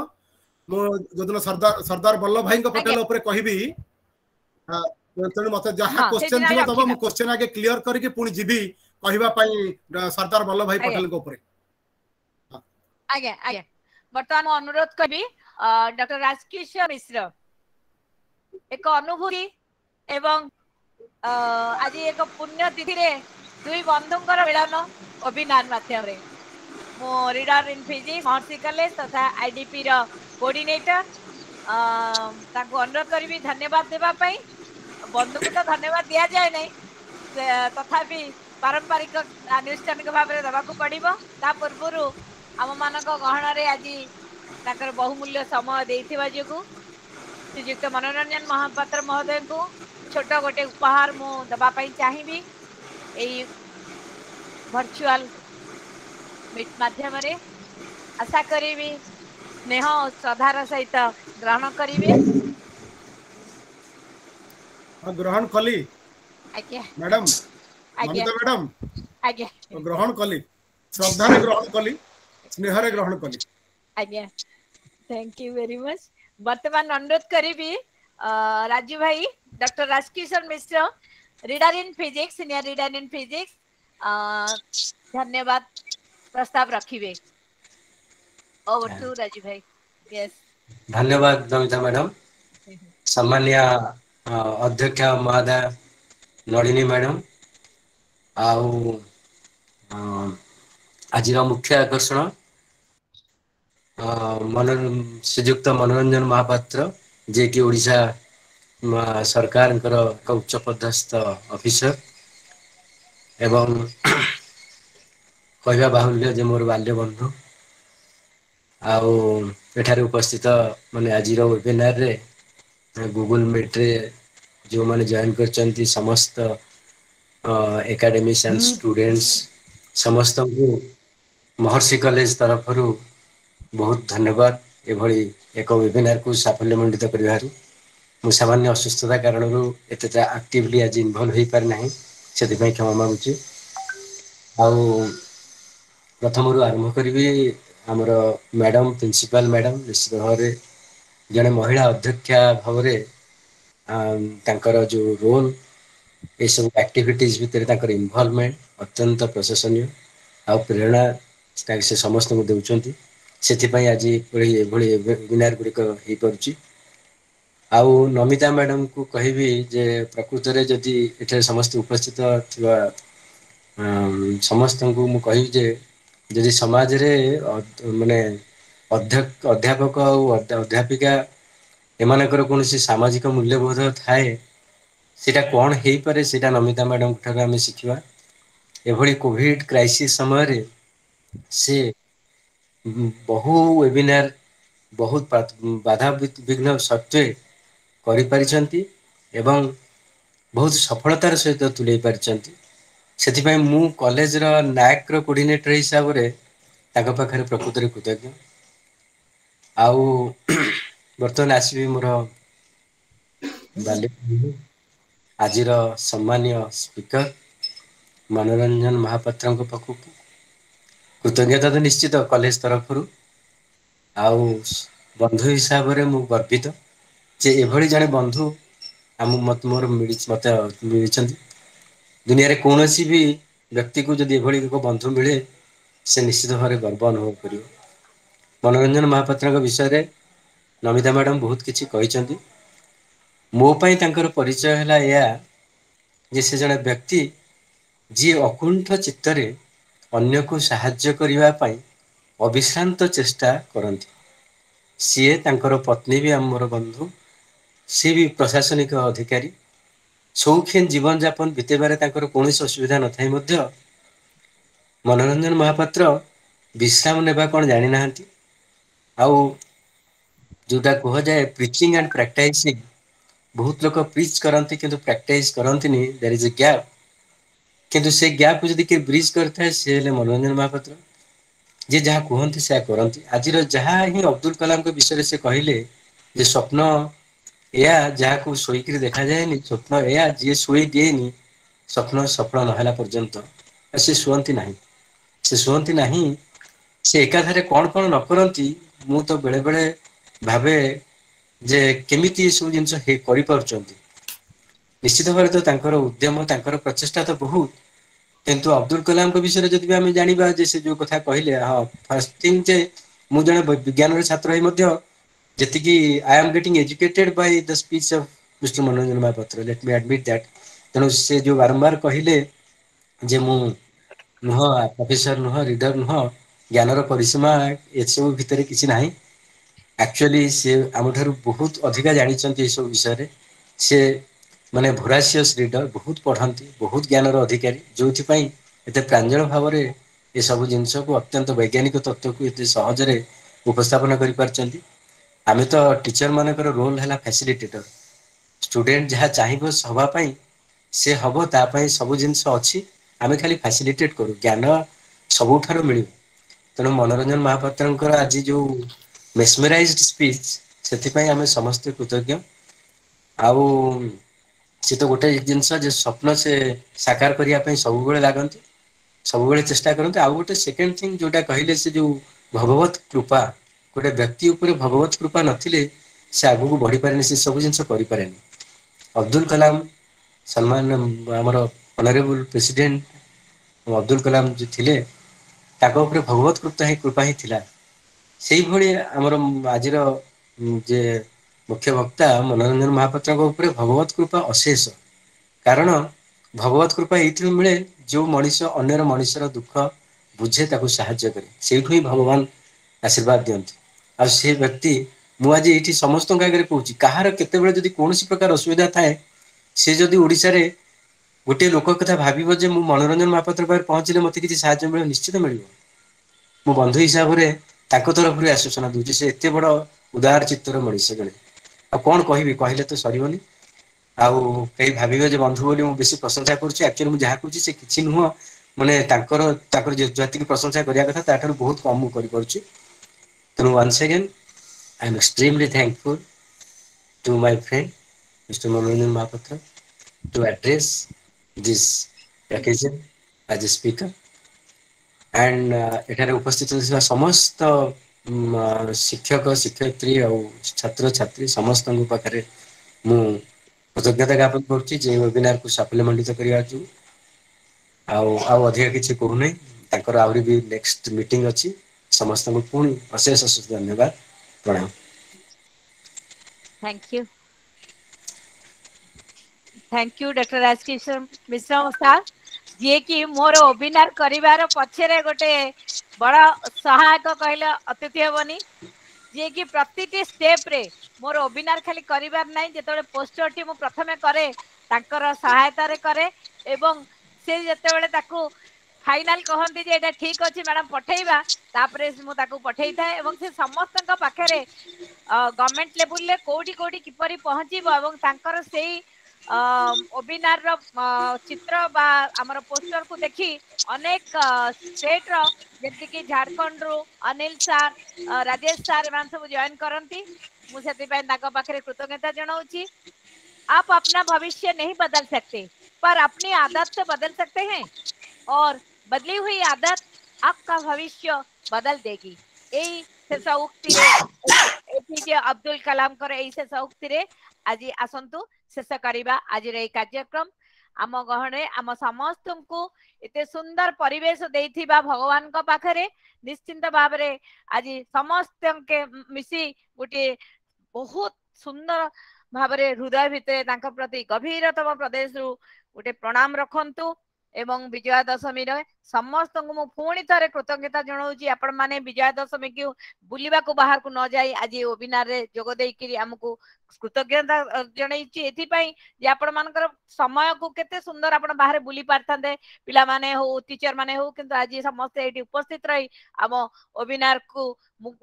मो जदन सरदार वल्लभ भाई को पटेल ऊपर कहिबी तेणु मत जहाँ क्वेश्चन थी तब मुझे क्वेश्चन आगे क्लियर करके पुणी जीवी कहवा सरदार वल्लभ भाई पटेल आगे आगे बर्तमान अनुरोध करी डॉक्टर राजकिशोर मिश्र एक अनुभूति एवं आज एक पुण्य तिथि रे दुई बंधुंकर मिलन अभिनान माध्यम रे मो reader in physics Maharshi college तथा आईडीपी रो कोऑर्डिनेटर ताको अनुरोध करी धन्यवाद देबा पई। बंधु को तो धन्यवाद दिया जाए नहीं तथापि पारंपरिक आनुष्ठानिक भाव में देवाक पड़ो ता पूर्व आम मान गहन रे आज ताकर बहुमूल्य समय देथिबा जोगु श्रीयुक्त मनोरंजन महापात्र महोदय को छोट गोटे उपहार मु दबा पई चाहिबी एई वर्चुअल मीट माध्यम रे आशा करी स्नेह और श्रद्धार सहित ग्रहण करिवे। ग्रहण कली आज्ञा मैडम आज्ञा ममता मैडम आज्ञा ग्रहण कली श्रद्धा रे ग्रहण कली स्नेह रे ग्रहण कली आज्ञा थैंक यू वेरी मच। वर्तमान अनुरोध करी राजू भाई doctor Rajkishore Mishra reader in physics senior reader in physics धन्यवाद प्रस्ताव रखिबे। ओवर टू राजू भाई। यस धन्यवाद नमिता मैडम। सम्मान्य अध्यक्ष महोदय नलिनी मैडम आउ आज मुख्य आकर्षण श्रीयुक्त मनोरंजन महापात्र जे कि ओडिशा सरकार एक उच्च पदस्थ ऑफिसर एवं कहवा बाहुल्य जे मोर बाल्य बंधु आउ एठारे उपस्थित माने आज वेबिनार रे गूगल मीट रे जो माने जॉइन करचंती समस्त एकेडमिशियन स्टूडेंट्स समस्त को महर्षि कॉलेज तरफ बहुत धन्यवाद एभली एक वेबिनार को साफल्यमंडित करिवारु। मु सामान्य असुस्थता कारण एत एक्टिवली आज इन्वॉल्व हो पार ना से क्षमा मागुची। आउ प्रथम आरंभ करी आमर मैडम प्रिंसिपल मैडम निश्चित भाव जड़े महिला अध्यक्षा भाव जो रोल ये सब एक्टिविटीज भितर इन्वॉल्वमेंट अत्यंत प्रशंसनीय आ प्रेरणा से समस्त को देउछंती से आज वेबिनार गुड़िक हो पारुची। आउ नमिता मैडम को कहबी जे प्रकृत में जदि एठारे समस्त उपस्थित थिबा समस्त को मु कहि जे जदि समाज रे माने अध्यापक और अध्यापिका एमानकर कौन सामाजिक मूल्यबोध थाए सेटा कौन हो पारे सेटा नमिता मैडम ठार आम शिखा। एभली कोविड क्राइसिस समय रे से बहु वेबिनार बहुत बाधा विघ्न सत्वे करि परिचंती एवं बहुत सफलतार सहित तुले परिचंती। सेथिपाई मु कॉलेज रो नायक रो कोऑर्डिनेटर हिसाब रे ताका पाखरे प्रकृत रे कृतज्ञ। आउ बर्तमान आसबी मोर आज सम्मान्य स्पीकर मनोरंजन महापात्र पाखु कृतज्ञता तो निश्चित कॉलेज तरफ आउ बंधु हिसाब रे मु गर्वित जे एभली जने बंधु मत मोर मत मिली दुनिया रे कौनसी भी व्यक्ति को जदि एभली एक बंधु मिले से निश्चित भाव गर्व अनुभव करियो। मनोरंजन महापात्र विषय रे नमिता मैडम बहुत किछि कहिसंती। मो पई तांकर परिचय हला या जे से जने व्यक्ति जी अकुंठ चित्तरे अन्य को साहाय्य करिवा पई अविश्रांत चेष्टा करंती। सीए तांकर पत्नी भी आमर बंधु सी भी प्रशासनिक अधिकारी सौखीन जीवन जापन बीतेबारे तांकर कौन असुविधा न थाई मध्य मनोरंजन महापात्र विश्राम नेबा कौन जानी नाहंती। आउ जोटा कह जाए प्रिचिंग एंड प्रैक्टिसिंग बहुत लोग प्रिच करती किंतु प्रैक्टिस करती देयर इज ए गैप किंतु से गैप को जदि ब्रिज करता है सी मनोरंजन महापात्र जे जहाँ कहते से करती। आज जहाँ ही अब्दुल कलाम के विषय से कहले जे स्वप्न या जहाँ को शोक देखा जाए स्वप्न या जी शोई दिए स्वप्न सफल नहला पर्यंत से शुअती ना से शुअती ना से एकाधारे कौन कौन न करती मु तो बेले बेले भावे जे केमिति सब जिन निश्चित भाव तो तांकर उद्यम तांकर प्रचेषा तो बहुत किंतु अब्दुल कलाम के विषय जब आम जाना जे से जो कथा कहले हाँ फर्स्ट थिंग जे मु जने विज्ञान छात्र जी I am getting educated by the speech of mister Manoranjan Mahapatra let me admit that तेणु से जो बारंबार कहले जे मु नुह प्रोफेसर नुह रीडर नुह ज्ञानर परिसीमा एसबू भितर किसी ना एक्चुअली सी आम ठार बहुत अधिका जानते ये सब विषय से माने भोरासीयस रीडर बहुत पढ़ती बहुत ज्ञानर अधिकारी जो एत प्रांजल भाव में ये सब जिनस को अत्यंत वैज्ञानिक तत्व को एत सहजरे उपस्थापन कर आम तो टीचर मानकर रोल है फैसिलिटेटर स्टूडेंट जहाँ चाहिए सभापाई से हम तापाई सब जिनस अच्छी आम खाली फैसिलिटेट करूँ ज्ञान सबुठार मिल तेणु मनोरंजन महापात्र आज जो मेस्मेराइज्ड स्पीच से आम समस्ते कृतज्ञ आउ सी तो गोटे जिनस स्वप्न से साकार करने सब बेले लगती सब बेले चेष्टा करते आउ गोटे सेकेंड थिंग जोटा कहले से जो भगवत कृपा गोटे व्यक्ति उपर भगवत कृपा नथिले से आगू को बढ़ी पारे से सब जिन करें अब्दुल कलाम सम्मान आमर ऑनरेबल प्रेसिडेंट अब्दुल कलाम जो थिले ताको ऊपर भगवत कृपा ही थिला से भली आमर आज जे मुख्य वक्ता मनोरंजन महापात्र ऊपर भगवत कृपा अशेष कारण भगवत कृपा ये मिले जो मनीष अन्यर मनीषर दुख बुझे ताको साहाय्य करे से ही भगवान आशीर्वाद दियंती आ से व्यक्ति मुझे ये समस्त आगे कौच कहार केत कौन प्रकार असुविधा थाए सी जदि ओडिशा रे गोटे लोक कथा भाव जे मु मनोरंजन महापात्र पाखे पहुँचले मत कि साहाय्य मिले निश्चित मिले मो बंधु हिसाब से तरफ आश्वासन दूसरी से एत बड़ उदार चित्तर मनीष जड़े आ कौन कहि कहले तो सरबनी आउ कई भावे जे बंधु बोली बेसी प्रशंसा करुच्ची एक्चुअली मुझे जहाँ कहूँ से किसी नुह माने जी प्रशंसा करने कथा ताठू बहुत कम कर तेणु once again I am extremely thankful to my friend mister Manoranjan Mahapatra to address this occasion as a speaker and एठारे उपस्थित होइसा समस्त शिक्षक शिक्षयित्री और छात्र छात्री समस्त पाखे मु कृतज्ञता ज्ञापन करुच्ची जे वेबिनार को सफलमंडित करने अधिक किसी कहूना आहरी भी नेक्स्ट मीटिंग अच्छी समस्त को पुणी अशेष अशेष धन्यवाद प्रणाम थैंक यू डॉक्टर राजकिशोर मिश्र सार जी कि मोर अभिनय करिवार पछरे गोटे बड़ा सहायक कहले अतिथि हेबनी जे कि प्रति स्टेप रे मोर अभिनय खाली करिवार नाही जेतबे पोस्टर टी मु प्रथमे करे ताकर सहायता रे करे एवं से जेतेबेले ताकू फाइनल कहंती जे एटा ठीक अछि मैडम पठेइबा तापरे मु ताकू पठेइ थाए एवं से समस्तन पाखरे गवर्नमेंट लेवल रे कोडी कोडी किपरि पहुंचीबो एवं तांकर सेही अभिनय चित्र बा आमर पोस्टर को देखी अनेक स्टेट रो जैसे कि झारखंड रो अनिल सार राजेश सार मान सब जॉइन करंती मु सेति पय ताको पाखरे कृतज्ञता जणाउची आप अपना भविष्य नहीं बदल सकते पर अपनी आदत से बदल सकते हैं और बदली हुई आदत आपका भविष्य बदल देगी यही शेष उक्ति रे एपीजे अब्दुल कलाम कर यही शेष उक्ति रे आज आसंतु शेष करिबा आज रे कार्यक्रम आम गहणे आम समस्त को एते सुंदर परिवेश देइथिबा भगवान को पाखरे निश्चिंत भाव रे आज समस्त के मिसी गोटे बहुत सुंदर भाव रे हृदय भितर तांका प्रति गभीरतम प्रदेश रु गोटे प्रणाम रखंतु एवं विजया दशमी रे समस्त को मु पुणी थरे कृतज्ञता जणाउची आपण माने विजया दशमी को बुलिबा को बाहर को न जाई आज वेबिनार रे जोग देई कि हमकु कृतज्ञता जणाइची एथि पई जे आपण मानकर समय को केते सुंदर आपण बाहर बुली पारथांदे पिला माने हो टीचर माने हो किंतु आज समस्त एठी उपस्थित रही हम वेबिनार को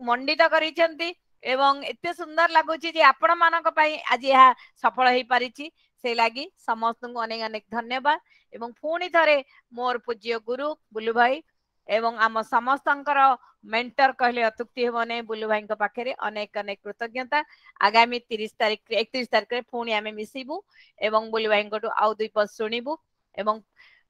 मंडित करिसेंती एवं एते सुंदर लागुची जे आपण मानक पई आज यह सफल हेई पारिची से लागी समस्त को अनेक अनेक धन्यवाद एवं पुणी थरे मोर पूज्य गुरु बुलु भाई एवं आम समस्तंकर मेंटर कहले अतुक्ति हेबने बुलु भाई पाखे अनेक अनेक कृतज्ञता आगामी 30 तारिख 31 तारिख रे पुणी आमे मिसिबु एवं बुलु भाई आउ दुई पद सुनिबु एवं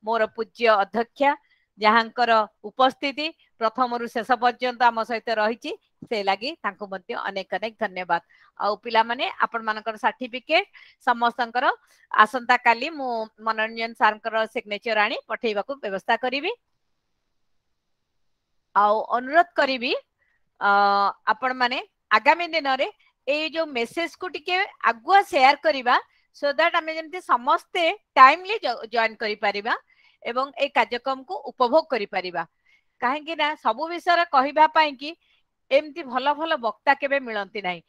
मोर पूज्य अध्यक्षा जहाँकर उपस्थिति प्रथम रु शेष पर्यंत आम सहित रही से लगी अनेक अनेक धन्यवाद आउ पिला माने आपण मानकर सर्टिफिकेट समस्तंकर आसंता काली मु मनोरंजन सारंकर सिग्नेचर आनी पठेइबा को व्यवस्था करिवि आउ अनुरोध करिवि आपण माने आगामी दिन रे ए जो मेसेज को टिके आगुआ शेयर करिबा सो दैट आम जमी समस्ते टाइमली जॉइन करि परिबा एवं ए कार्यक्रम को उपभोग करि परिबा कहीं ना सब विषय कहबा कि एमती भल भल वक्ता केबे मिलंती नाही